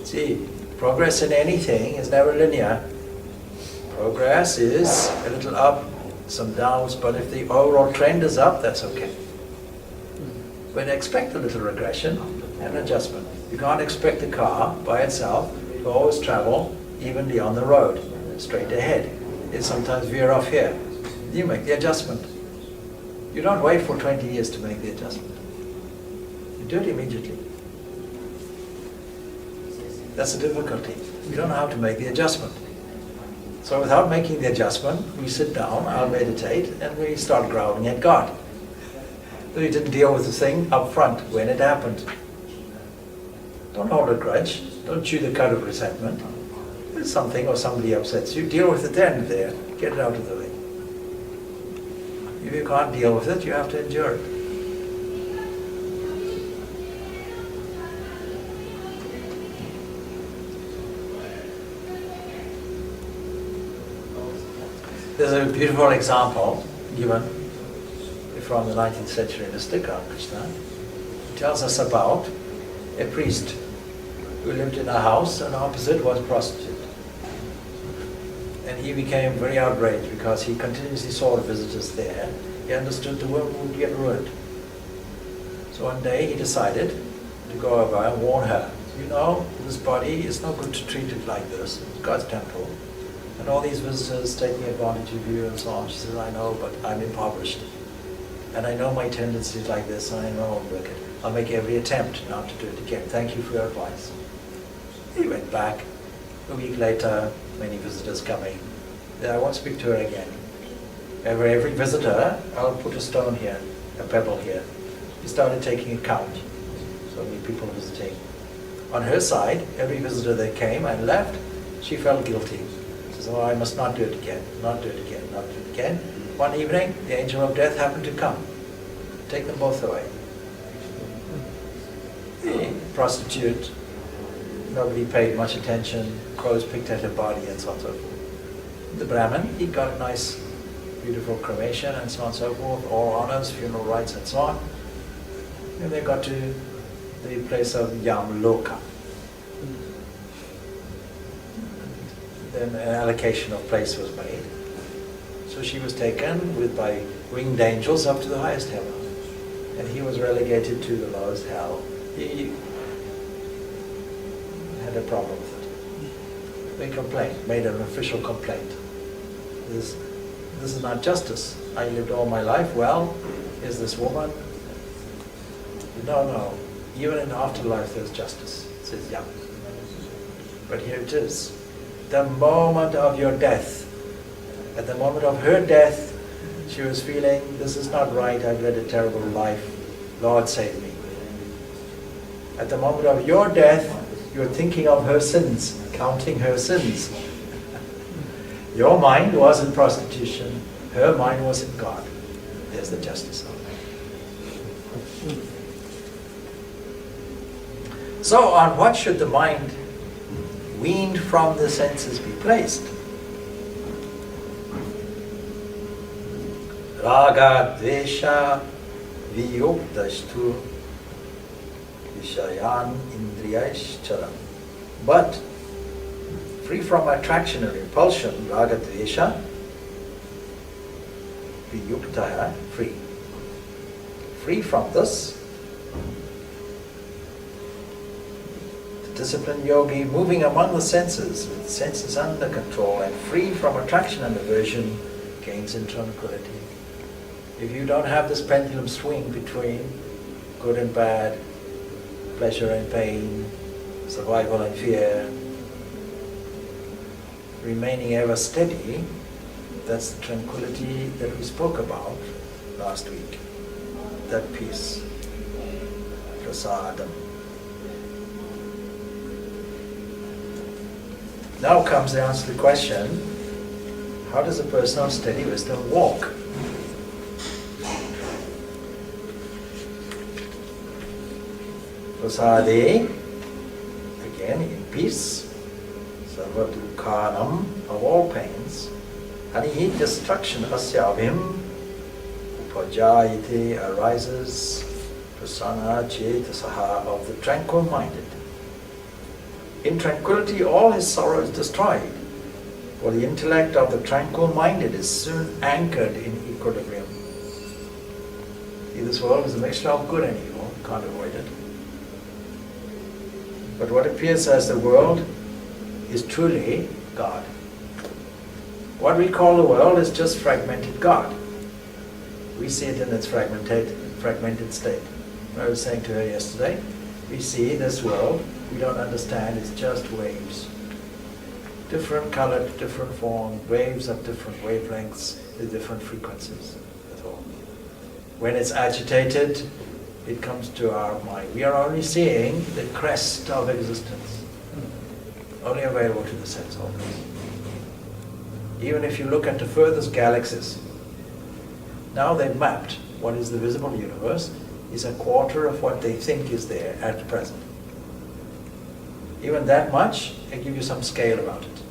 See, progress in anything is never linear. Progress is a little up, some downs, but if the overall trend is up, that's okay. But expect a little regression and adjustment. You can't expect the car by itself to always travel evenly on the road, straight ahead. It sometimes veer off here. You make the adjustment. You don't wait for 20 years to make the adjustment. You do it immediately. That's the difficulty. We don't know how to make the adjustment. So without making the adjustment, we sit down, I'll meditate, and we start growling at God. We didn't deal with the thing up front when it happened. Don't hold a grudge. Don't chew the cud of resentment. If something or somebody upsets you, deal with it then and there. Get it out of the way. If you can't deal with it, you have to endure it. There's a beautiful example given from the 19th century mystic Krishna. He tells us about a priest who lived in a house and opposite was a prostitute. And he became very outraged because he continuously saw the visitors there. He understood the woman would get ruined. So one day he decided to go over and warn her. You know, this body is not good to treat it like this. It's God's temple. And all these visitors taking advantage of you and so on. She says, I know, but I'm impoverished. And I know my tendencies like this, and I know I'm wicked. I'll make every attempt not to do it again. Thank you for your advice. He went back. A week later, many visitors coming. I won't speak to her again. Every visitor, I'll put a stone here, a pebble here. He started taking account. So many people visiting. On her side, every visitor that came and left, she felt guilty. She said, oh, I must not do it again, not do it again, not do it again. One evening, the angel of death happened to come. Take them both away. The prostitute, nobody paid much attention, crows picked at her body and so on and so forth. The Brahmin, he got a nice, beautiful cremation and so on and so forth, all honors, funeral rites and so on. And they got to the place of Yamloka. Then an allocation of place was made. So she was taken by winged angels up to the highest heaven. And he was relegated to the lowest hell. He had a problem with it. They complained, made an official complaint. This is not justice. I lived all my life well. Is this woman? No. Even in afterlife there's justice, says Yam. But here it is. The moment of your death, at the moment of her death, she was feeling, this is not right, I've led a terrible life, Lord save me. At the moment of your death, you're thinking of her sins, counting her sins. Your mind was in prostitution, her mind was in God. There's the justice of it. So on what should the mind weaned from the senses be placed? Raga, Dvesha, Viyukdashtu, Vishayan, Indriyaishcharam. But free from attraction and repulsion, Raga, Dvesha, Viyuktaya, free. Free from this, disciplined yogi moving among the senses, with senses under control and free from attraction and aversion, gains in tranquility. If you don't have this pendulum swing between good and bad, pleasure and pain, survival and fear, remaining ever steady, that's the tranquility that we spoke about last week. That peace, prasadam. Now comes the answer to the question, how does a person of steady wisdom walk? Prasade, again in peace, sarva dukhanam, of all pains, anihi destruction asyavim, upajayate arises, prasana chetasaha, of the tranquil-minded. In tranquility, all his sorrow is destroyed, for the intellect of the tranquil-minded is soon anchored in equilibrium. See, this world is a mixture of good and evil. can't avoid it. But what appears as the world is truly God. What we call the world is just fragmented God. We see it in its fragmented state. I was saying to her yesterday, we see this world, we don't understand, it's just waves. Different colored, different form, waves of different wavelengths with different frequencies. That's all. When it's agitated, it comes to our mind. We are only seeing the crest of existence, only available to the sense organs. Even if you look at the furthest galaxies, now they've mapped what is the visible universe is a quarter of what they think is there at present. Even that much, I give you some scale about it.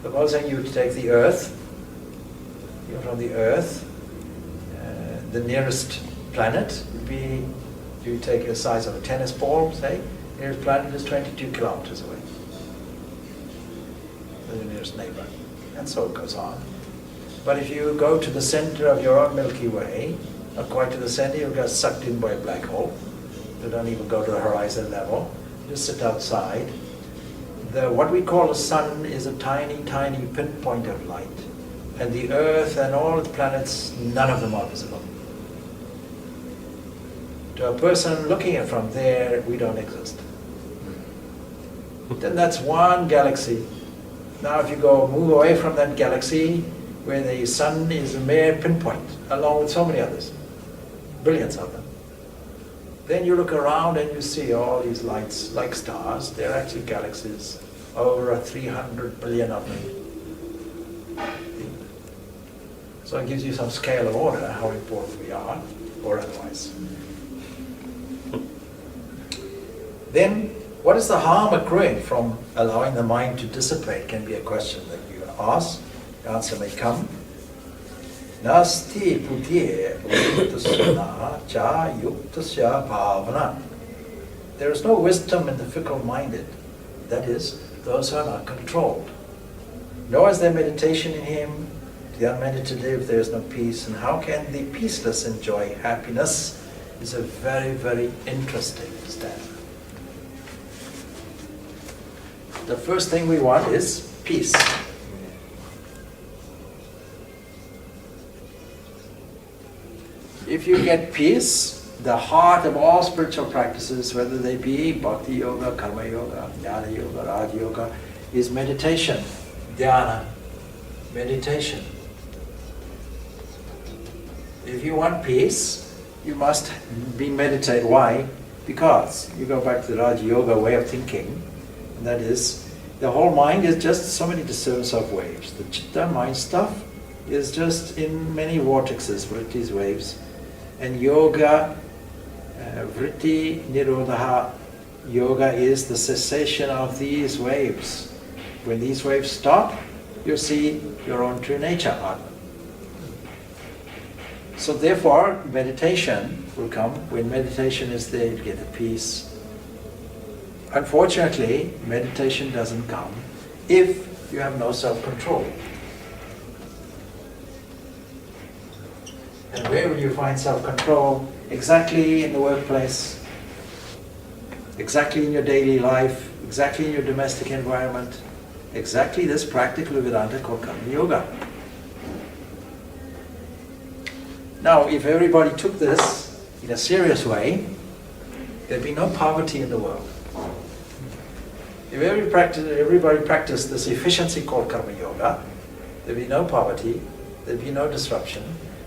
Supposing you take the Earth, you're from the Earth, the nearest planet would be, you take the size of a tennis ball, say, nearest planet is 22 kilometers away. The nearest neighbor, and so it goes on. But if you go to the center of your own Milky Way, not quite to the center, you'll get sucked in by a black hole. You don't even go to the horizon level, just sit outside. What we call the sun is a tiny, tiny pinpoint of light. And the Earth and all the planets, none of them are visible. To a person looking at from there, we don't exist. Then that's one galaxy. Now if you move away from that galaxy, where the sun is a mere pinpoint, along with so many others, billions of them, then you look around and you see all these lights like stars. They're actually galaxies, over 300 billion of them. So it gives you some scale of order, how important we are, or otherwise. Then, what is the harm accruing from allowing the mind to dissipate can be a question that you ask. The answer may come. Nasti putye yuktasya cha yuktasya bhavana. There is no wisdom in the fickle-minded, that is, those who are not controlled. Nor is there meditation in him. To the unmeditative there is no peace. And how can the peaceless enjoy happiness is a very, very interesting stanza. The first thing we want is peace. If you get peace, the heart of all spiritual practices, whether they be bhakti yoga, karma yoga, jnana yoga, raja yoga, is meditation, dhyana, meditation. If you want peace, you must be meditate. Why? Because you go back to the Raja Yoga way of thinking, and that is, the whole mind is just so many discerns of waves. The chitta mind stuff is just in many vortexes, vrittis, waves. And yoga, vritti nirodha, yoga is the cessation of these waves. When these waves stop, you see your own true nature, Atma. So therefore, meditation will come. When meditation is there, you get a peace. Unfortunately, meditation doesn't come if you have no self-control. And where will you find self-control? Exactly in the workplace, exactly in your daily life, exactly in your domestic environment, exactly this practical Vedanta called Karma Yoga. Now, if everybody took this in a serious way, there'd be no poverty in the world. If everybody practiced this efficiency called Karma Yoga, there'd be no poverty, there'd be no disruption,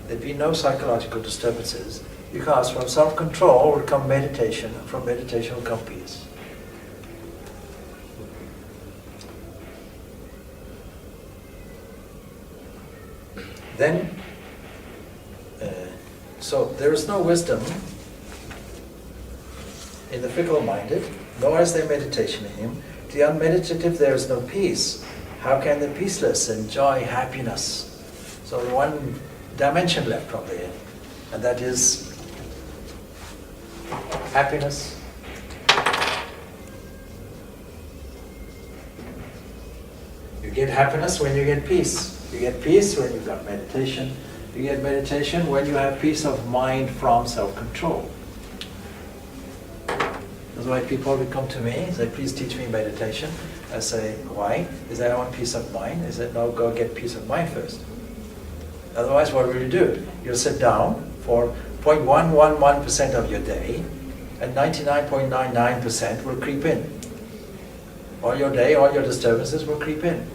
there'd be no psychological disturbances, because from self-control will come meditation, and from meditation will come peace. Then, so there is no wisdom in the fickle-minded, nor is there meditation in him. To the unmeditative there is no peace. How can the peaceless enjoy happiness? So one dimension left from there, and that is happiness. You get happiness when you get peace. You get peace when you've got meditation. You get meditation when you have peace of mind from self-control. That's why people will come to me and say, please teach me meditation. I say, why? Is that I want peace of mind? I said, no, go get peace of mind first. Otherwise, what will you do? You'll sit down for 0.111% of your day, and 99.99% will creep in. All your day, all your disturbances will creep in.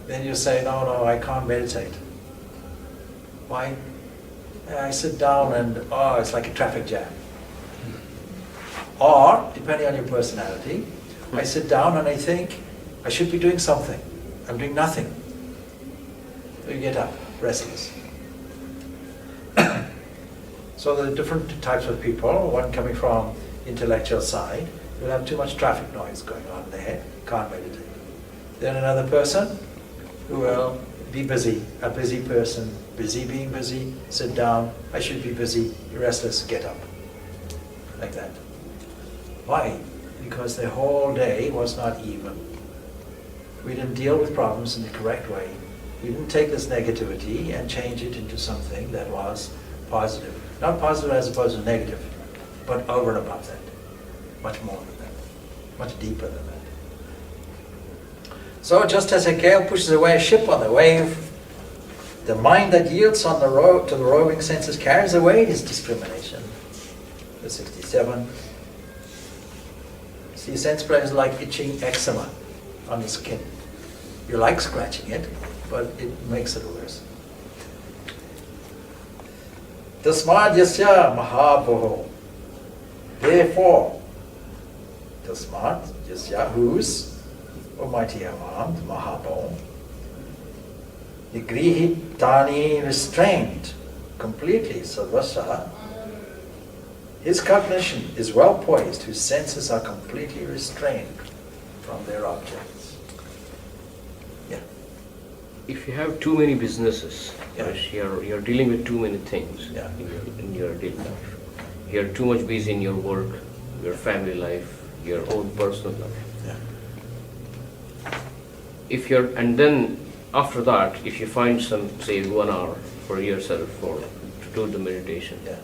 Then you say, no, I can't meditate. Why? I sit down and, it's like a traffic jam. Or, depending on your personality, I sit down and I think, I should be doing something. I'm doing nothing. So you get up, restless. So there are different types of people. One coming from intellectual side, you'll have too much traffic noise going on in the head, can't meditate. Then another person who will be busy, a busy person, busy being busy, sit down, I should be busy, restless, get up. Like that. Why? Because the whole day was not even. We didn't deal with problems in the correct way. We didn't take this negativity and change it into something that was positive. Not positive as opposed to negative, but over and above that. Much more than that. Much deeper than that. So just as a gale pushes away a ship on the wave, the mind that yields on the to the roving senses carries away his discrimination. Verse 67. See, sense pleasure is like itching eczema on the skin. You like scratching it, but it makes it worse. Tasmad yasya mahabhoho. Therefore, tasmad yasya, whose, Almighty Armand, mahabho, nigrihi tani, restrained completely, sarvasya. His cognition is well poised, whose senses are completely restrained from their objects. Yeah. If you have too many businesses, Yeah. you're dealing with too many things Yeah. in your daily life. You're too much busy in your work, your family life, your own personal life. Yeah. And then after that, if you find some, say, 1 hour for yourself to do the meditation. Yeah.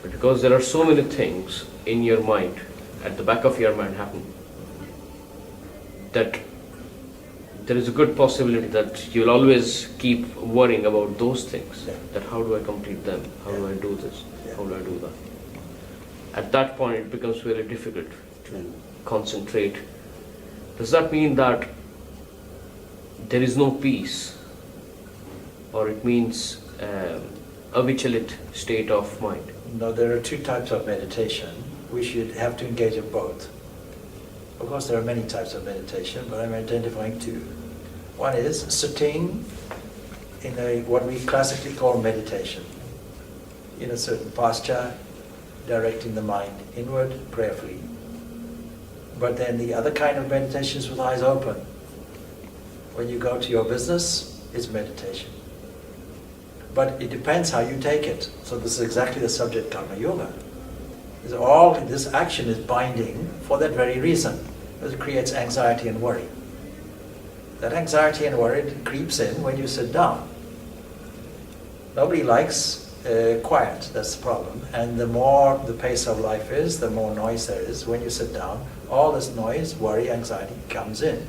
But because there are so many things in your mind, at the back of your mind happen, that there is a good possibility that you'll always keep worrying about those things. Yeah. That how do I complete them? How do I do this? Yeah. How do I do that? At that point, it becomes very difficult to concentrate. Does that mean that there is no peace? Or it means a vigilant state of mind? No, there are 2 types of meditation. We should have to engage in both. Of course, there are many types of meditation, but I'm identifying 2. One is sitting in what we classically call meditation, in a certain posture, directing the mind inward, prayerfully. But then the other kind of meditation is with eyes open. When you go to your business, it's meditation. But it depends how you take it. So this is exactly the subject of Karma Yoga. This action is binding for that very reason. Because it creates anxiety and worry. That anxiety and worry creeps in when you sit down. Nobody likes quiet, that's the problem. And the more the pace of life is, the more noise there is. When you sit down, all this noise, worry, anxiety comes in.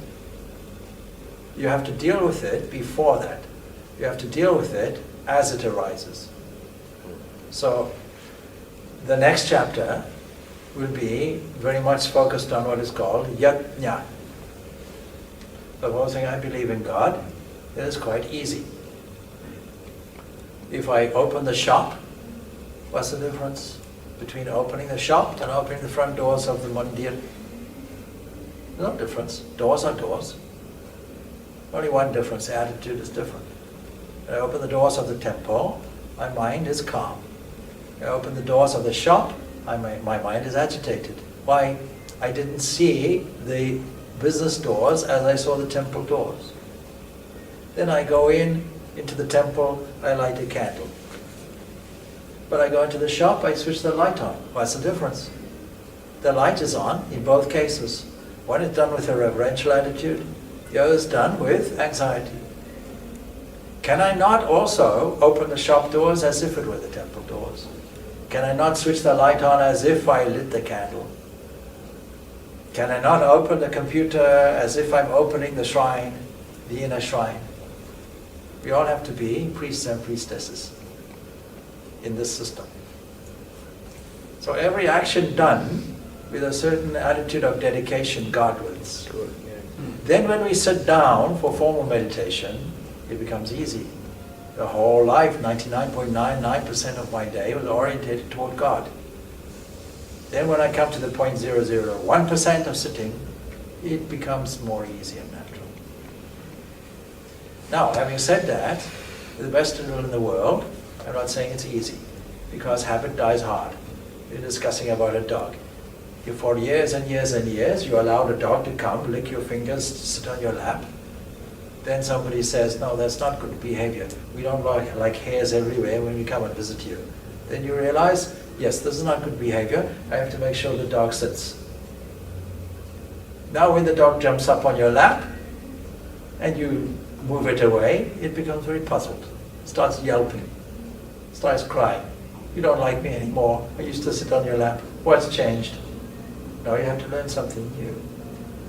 You have to deal with it before that. You have to deal with it as it arises. So the next chapter will be very much focused on what is called yajna. Supposing I believe in God, it is quite easy. If I open the shop, what's the difference between opening the shop and opening the front doors of the mandir? No difference. Doors are doors. Only one difference, the attitude is different. I open the doors of the temple, my mind is calm. I open the doors of the shop, my mind is agitated. Why? I didn't see the business doors as I saw the temple doors. Then I go into the temple, I light a candle. But I go into the shop, I switch the light on. What's the difference? The light is on in both cases. One is done with a reverential attitude, the other is done with anxiety. Can I not also open the shop doors as if it were the temple doors? Can I not switch the light on as if I lit the candle? Can I not open the computer as if I'm opening the shrine, the inner shrine? We all have to be priests and priestesses in this system. So every action done with a certain attitude of dedication Godwards. Then when we sit down for formal meditation, it becomes easy. The whole life, 99.99% of my day was orientated toward God. Then when I come to the 0.001% of sitting, it becomes more easy and natural. Now, having said that, with the best will in the world, I'm not saying it's easy, because habit dies hard. We're discussing about a dog. If for years and years and years you allowed a dog to come, lick your fingers, sit on your lap, then somebody says, no, that's not good behavior. We don't like hairs everywhere when we come and visit you. Then you realize, yes, this is not good behavior. I have to make sure the dog sits. Now when the dog jumps up on your lap and you move it away, it becomes very puzzled. Starts yelping, starts crying. You don't like me anymore. I used to sit on your lap. What's changed? Now you have to learn something new.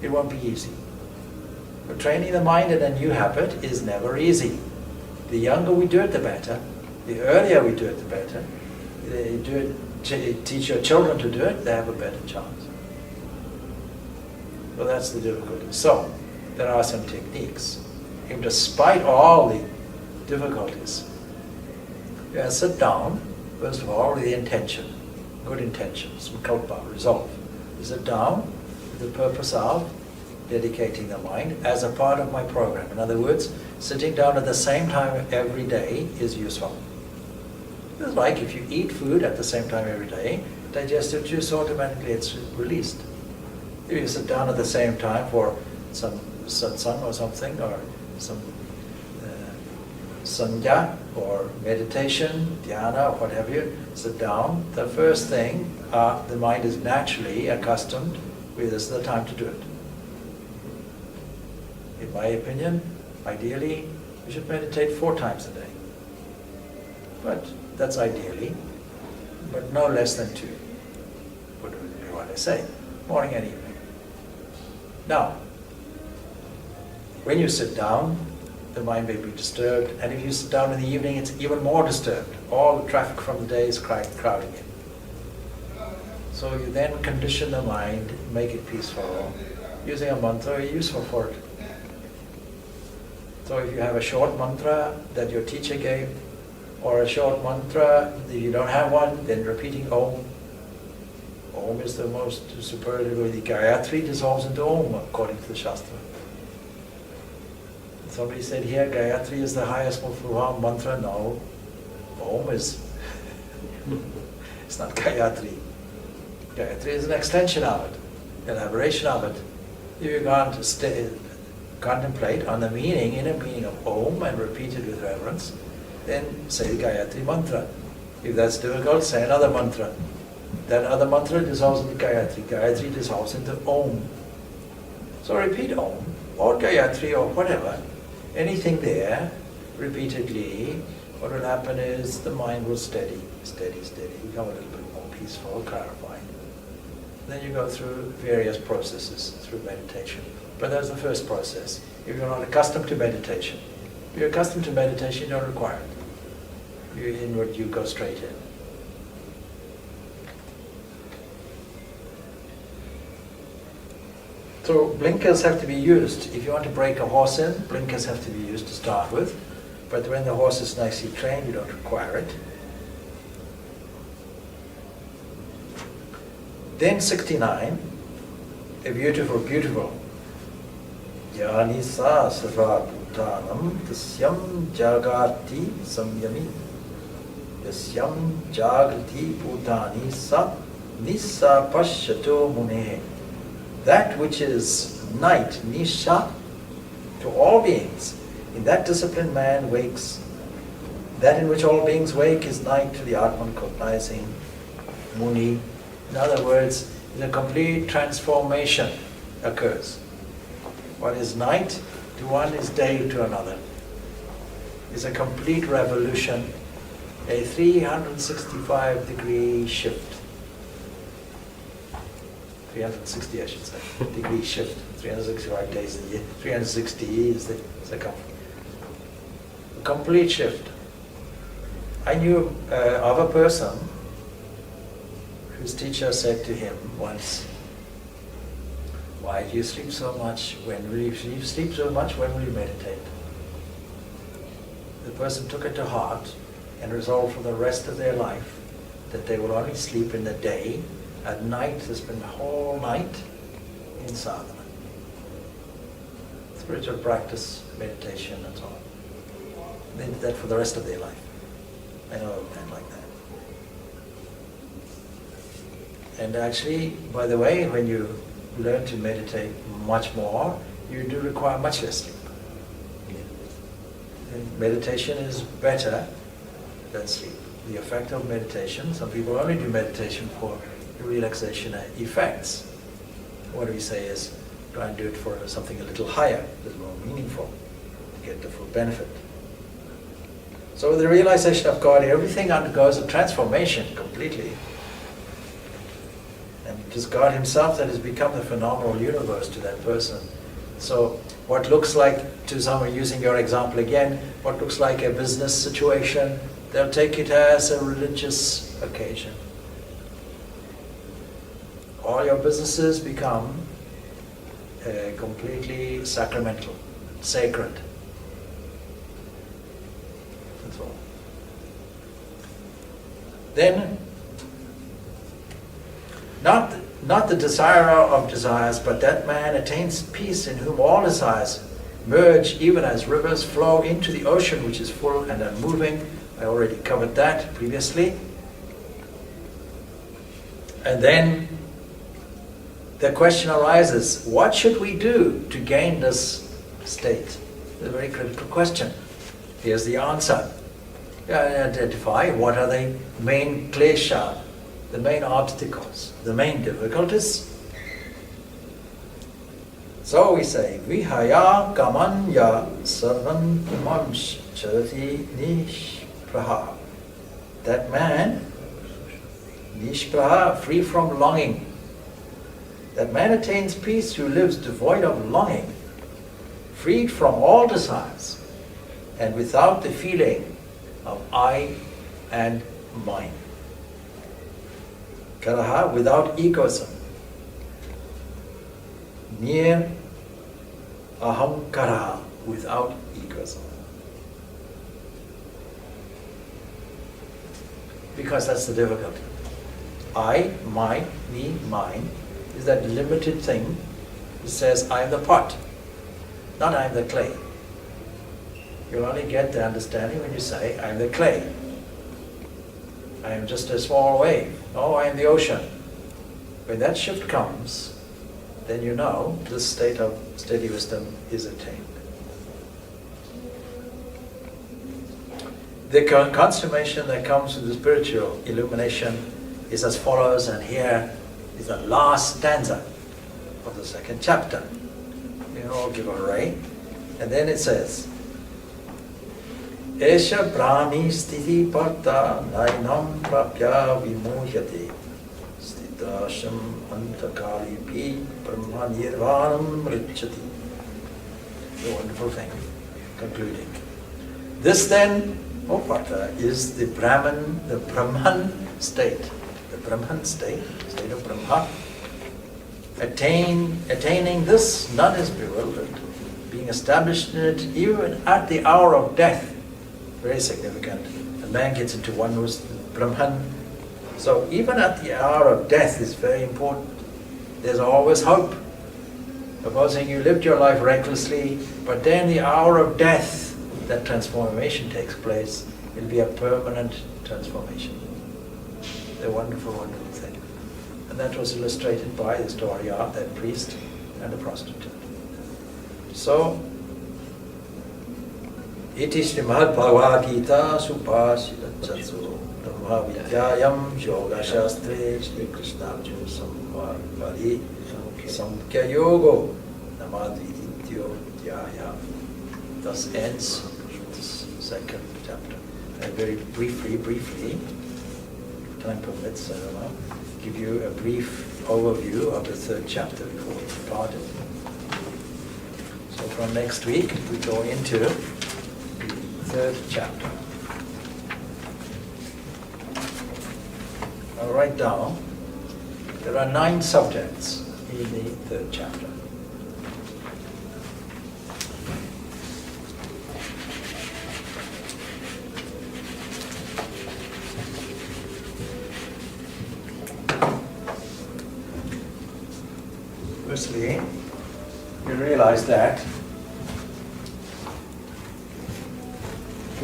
It won't be easy. But training the mind in a new habit is never easy. The younger we do it, the better. The earlier we do it, the better. Teach your children to do it, they have a better chance. So that's the difficulty. So, there are some techniques. And despite all the difficulties, you have to sit down, first of all, with the intention, good intention, sankalpa, resolve. You sit down with the purpose of dedicating the mind as a part of my program. In other words, sitting down at the same time every day is useful. It's like if you eat food at the same time every day, digestive juice automatically it's released. If you sit down at the same time for some satsang or something, or some sandhya or meditation, dhyana, or whatever you sit down, the first thing, the mind is naturally accustomed with this is the time to do it. In my opinion, ideally, you should meditate 4 times a day. But that's ideally, but no less than 2. What do you want to say? Morning and evening. Now, when you sit down, the mind may be disturbed, and if you sit down in the evening, it's even more disturbed. All the traffic from the day is crowding in. So you then condition the mind, make it peaceful. Using a mantra is useful for it. So if you have a short mantra that your teacher gave, or a short mantra, if you don't have one, then repeating Om. Om is the most superlative. The Gayatri dissolves into Om, according to the Shastra. Somebody said here, Gayatri is the highest mantra. No, Om is, it's not Gayatri. Gayatri is an extension of it, elaboration of it. If you can't contemplate on the meaning, inner meaning of Om and repeat it with reverence, then say the Gayatri mantra. If that's difficult, say another mantra. That other mantra dissolves into Gayatri. Gayatri dissolves into Om. So repeat Om, or Gayatri, or whatever. Anything there, repeatedly, what will happen is the mind will steady, become a little bit more peaceful, clarified. Then you go through various processes through meditation. But that's the first process. If you're not accustomed to meditation, if you're accustomed to meditation, you don't require it. You're inward, you go straight in. So blinkers have to be used. If you want to break a horse in, blinkers have to be used to start with. But when the horse is nicely trained, you don't require it. Then 69, a beautiful, beautiful. Yani sa sarva bhutanam tasyam jagati samyami. Tasyam jagati bhutani sa nissa pashyato munehe. That which is night, nisha, to all beings. In that disciplined man wakes. That in which all beings wake is night to the Atman cognizing Muni. In other words, a complete transformation occurs. What is night to one is day to another. is a complete revolution, a 365-degree shift. 360, I should say, degree shift. 365 days a year. 360 is the complete shift. I knew of a person whose teacher said to him once, "Why do you sleep so much? When will you sleep so much? When will you meditate?" The person took it to heart and resolved for the rest of their life that they will only sleep in the day. At night, they spend the whole night in sadhana. Spiritual practice, meditation, and so on. They did that for the rest of their life. I know a man like that. And actually, by the way, when you learn to meditate much more, you do require much less sleep. And meditation is better than sleep. The effect of meditation, some people only do meditation for the relaxation effects. What we say is, try and do it for something a little higher, a little more meaningful, to get the full benefit. So with the realization of God, everything undergoes a transformation completely. And it is God Himself that has become the phenomenal universe to that person. So what looks like, to someone using your example again, what looks like a business situation, they'll take it as a religious occasion. All your businesses become completely sacramental, sacred. That's all. Then, not the desirer of desires, but that man attains peace in whom all desires merge, even as rivers flow into the ocean, which is full and unmoving. I already covered that previously. And then the question arises, what should we do to gain this state? It's a very critical question. Here's the answer. Identify what are the main klesha, the main obstacles, the main difficulties. So we say, Vihaya kamanya sarvam imams charati nishpraha. That man, nishpraha, free from longing. That man attains peace who lives devoid of longing, freed from all desires, and without the feeling of I and mine. Karaha, without egoism. Near ahamkara, without egoism. Because that's the difficulty. I, my, me, mine is that limited thing that says I am the pot, not I am the clay. You'll only get the understanding when you say I am the clay. I am just a small wave. Oh, I am the ocean. When that shift comes, then you know this state of steady wisdom is attained. The consummation that comes with the spiritual illumination is as follows, and here is the last stanza of the second chapter. You all give a hooray. And then it says, Esha prani sthiti parta nainam prapya vimujyate sthitrasham antakali pi brahma nirvanam richati. A wonderful thing. Concluding. This then, O Parta, is the Brahman state. The Brahman state of Brahma. Attaining this, none is bewildered. Being established in it, even at the hour of death. Very significant. A man gets into one with Brahman. So even at the hour of death is very important. There's always hope. Supposing you lived your life recklessly, but then the hour of death, that transformation takes place. It'll be a permanent transformation. A wonderful, wonderful thing. And that was illustrated by the story of that priest and the prostitute. So, iti Srimad Bhagavad Gita supasiddhachatsu Brahma Vidyayam Yoga Shastre Shri Krishnarjuna Samvari Samkhya Yogo Namadvidityo Dhyaya. Thus ends this second chapter. Very briefly, time permits, I don't know, give you a brief overview of the third chapter before we start it. So from next week, we go into the third chapter. I'll write down, there are 9 subjects in the third chapter. Firstly, you realize that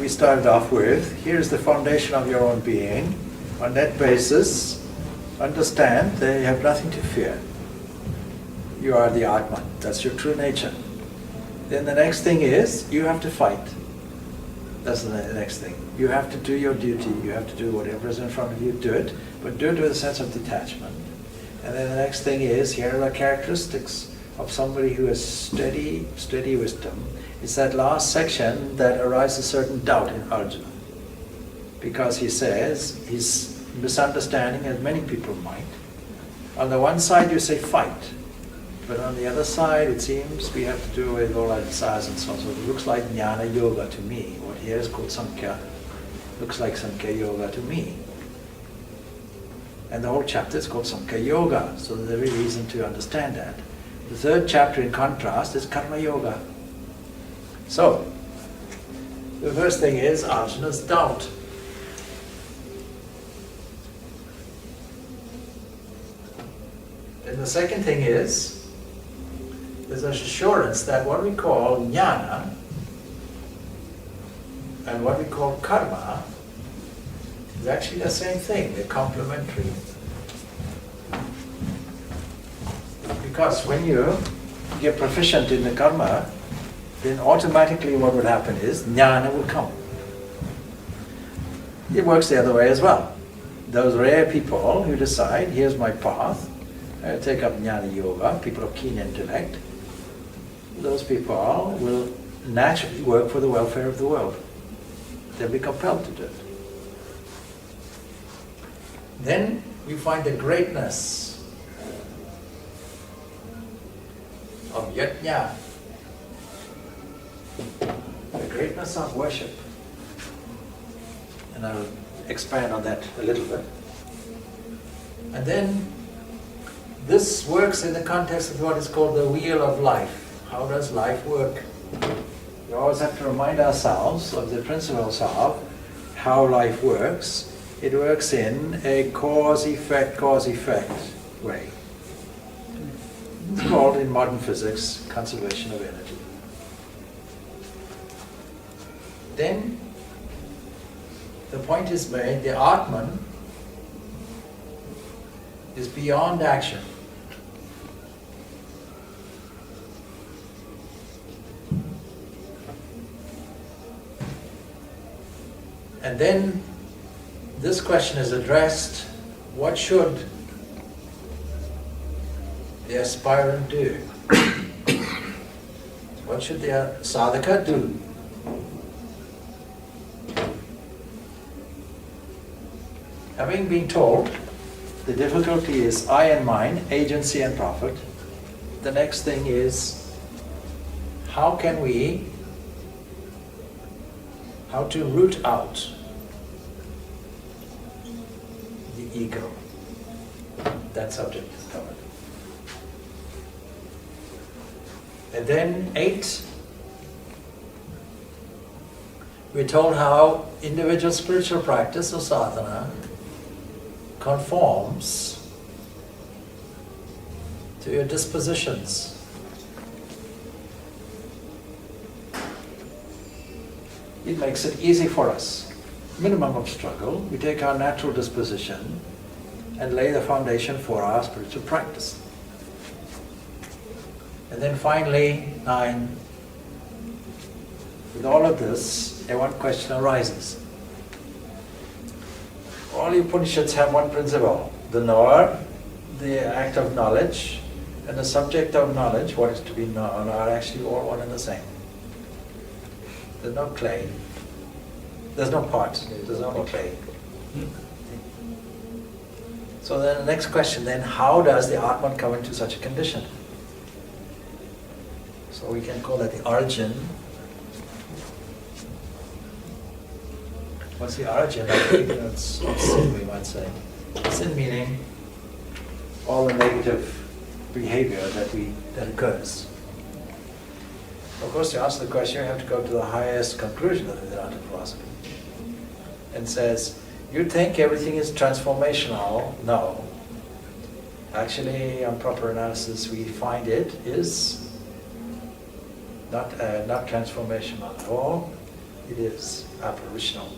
we started off with, here's the foundation of your own being. On that basis, understand that you have nothing to fear. You are the Atman, that's your true nature. Then the next thing is, you have to fight. That's the next thing. You have to do your duty, you have to do whatever is in front of you, do it, but do it with a sense of detachment. And then the next thing is, here are the characteristics of somebody who has steady wisdom. It's that last section that arises certain doubt in Arjuna. Because he says, he's misunderstanding, as many people might. On the one side you say fight, but on the other side it seems we have to do away with all our desires and so on. So it looks like Jnana Yoga to me. What here is called Sankhya, looks like Sankhya Yoga to me. And the whole chapter is called Sankhya Yoga, so there's every reason to understand that. The third chapter, in contrast, is Karma Yoga. So, the first thing is Arjuna's doubt. And the second thing is, there's an assurance that what we call jnana and what we call karma is actually the same thing, they're complementary. Because when you get proficient in the karma, then automatically what would happen is jnana will come. It works the other way as well. Those rare people who decide, here's my path, I take up jnana yoga, people of keen intellect, those people will naturally work for the welfare of the world. They'll be compelled to do it. Then you find the greatness of yajna, the greatness of worship. And I'll expand on that a little bit. And then this works in the context of what is called the wheel of life. How does life work? We always have to remind ourselves of the principles of how life works. It works in a cause-effect way. It's called in modern physics conservation of energy. Then the point is made, the Atman is beyond action. And then this question is addressed, what should the aspirant do? What should the sadhaka do? Having been told the difficulty is I and mine, agency and profit, the next thing is how to root out the ego. That subject is covered. And then 8, we're told how individual spiritual practice or sadhana conforms to your dispositions. It makes it easy for us. Minimum of struggle, we take our natural disposition and lay the foundation for our spiritual practice. And then finally, 9, with all of this, one question arises. All the Upanishads have one principle. The knower, the act of knowledge, and the subject of knowledge, what is to be known, are actually all one and the same. There's no claim. There's no parts, there's only play. So then the next question then, how does the Atman come into such a condition? So we can call that the origin. What's the origin of ignorance, sin, we might say? Sin meaning all the negative behavior that occurs. Of course, to answer the question, you have to go to the highest conclusion of the Vedanta philosophy. And says, you think everything is transformational? No. Actually, on proper analysis, we find it is not transformational at all. It is apparitional.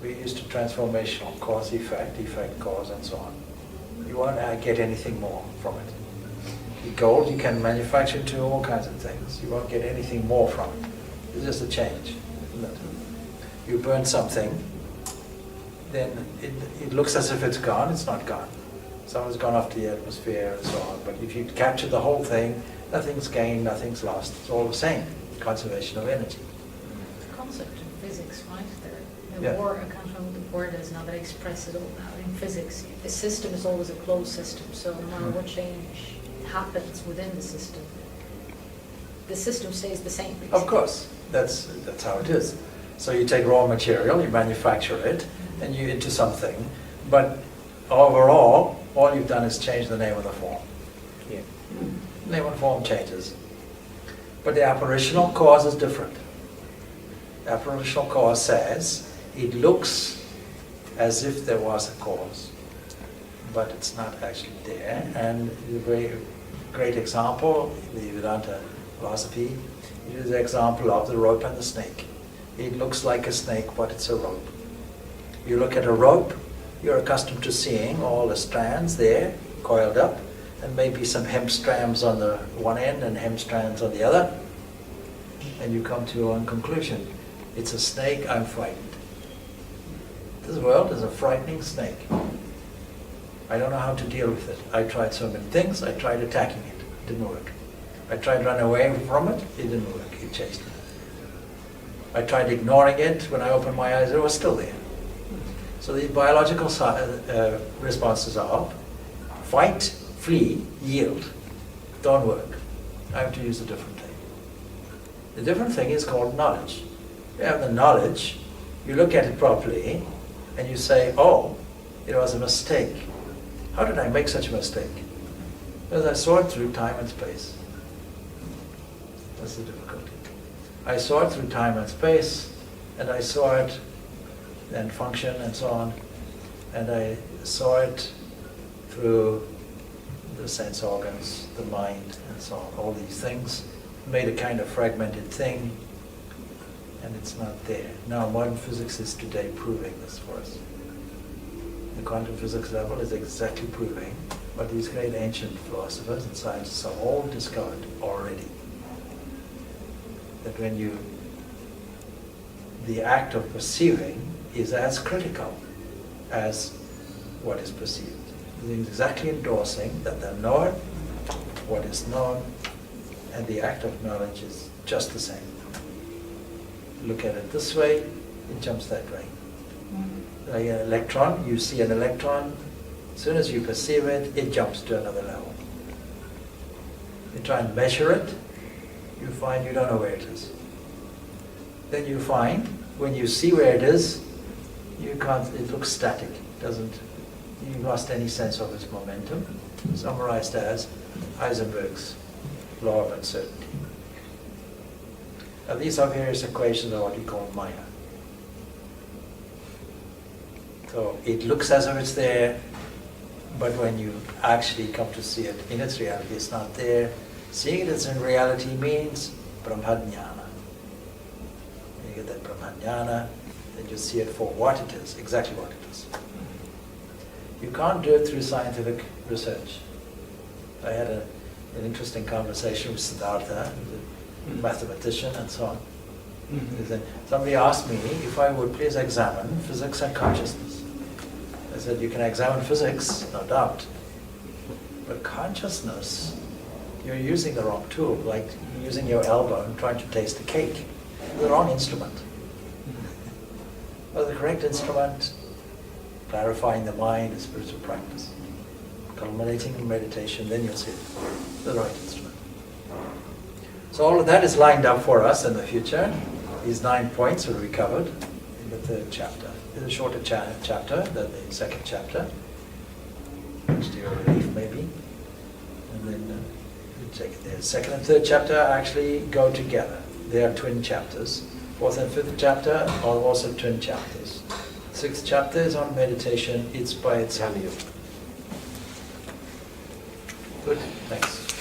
We're used to transformational, cause, effect, cause, and so on. You won't get anything more from it. The gold you can manufacture into all kinds of things. You won't get anything more from it. It's just a change, isn't it? You burn something, then it looks as if it's gone. It's not gone. Someone's gone off to the atmosphere and so on. But if you capture the whole thing, nothing's gained, nothing's lost. It's all the same. Conservation of energy. The concept in physics, right? The Yeah. word, I can't remember the word is now that I express it all now. In physics, the system is always a closed system, so no matter what change happens within the system stays the same. Basically. Of course, that's how it is. So you take raw material, you manufacture it, and you into something, but overall, all you've done is change the name of the form. Yeah. Name and form changes. But the apparitional cause is different. The apparitional cause says it looks as if there was a cause, but it's not actually there. And a very great example in the Vedanta philosophy is the example of the rope and the snake. It looks like a snake, but it's a rope. You look at a rope, you're accustomed to seeing all the strands there, coiled up, and maybe some hemp strands on the one end and hemp strands on the other. And you come to one conclusion. It's a snake, I'm frightened. This world is a frightening snake. I don't know how to deal with it. I tried so many things. I tried attacking it. It didn't work. I tried running away from it. It didn't work. It chased me. I tried ignoring it. When I opened my eyes, it was still there. So the biological responses are fight, flee, yield. Don't work. I have to use a different thing. The different thing is called knowledge. You have the knowledge, you look at it properly, and you say, oh, it was a mistake. How did I make such a mistake? Because I saw it through time and space. That's the difficulty. I saw it through time and space, and I saw it and function and so on, and I saw it through the sense organs, the mind, and so on, all these things, made a kind of fragmented thing, and it's not there. Now modern physics is today proving this for us. The quantum physics level is exactly proving what these great ancient philosophers and scientists have all discovered already. That when the act of perceiving is as critical as what is perceived. They're exactly endorsing that the knower, what is known, and the act of knowledge is just the same. Look at it this way, it jumps that way. Like an electron, you see an electron, as soon as you perceive it, it jumps to another level. You try and measure it, you find you don't know where it is. Then you find, when you see where it is, you can't, it looks static, you've lost any sense of its momentum, summarized as Heisenberg's law of uncertainty. Now these are various equations of what we call Maya. So it looks as if it's there, but when you actually come to see it in its reality, it's not there. Seeing it as in reality means Brahmajnana. When you get that Brahmajnana, then you see it for what it is, exactly what it is. You can't do it through scientific research. I had an interesting conversation with Siddhartha, the mathematician and so on. Somebody asked me if I would please examine physics and consciousness. I said, you can examine physics, no doubt, but consciousness, you're using the wrong tool, like using your elbow and trying to taste a cake. The wrong instrument. Well, the correct instrument, clarifying the mind, is spiritual practice. Culminating in meditation, then you'll see the right instrument. So all of that is lined up for us in the future. These 9 points will be covered in the 3rd chapter. It's a shorter chapter than the 2nd chapter, which to your relief maybe. And then the 2nd and 3rd chapter actually go together. They are twin chapters. 4th and 5th chapter are also twin chapters. 6th chapter is on meditation. It's by itself. Good, thanks.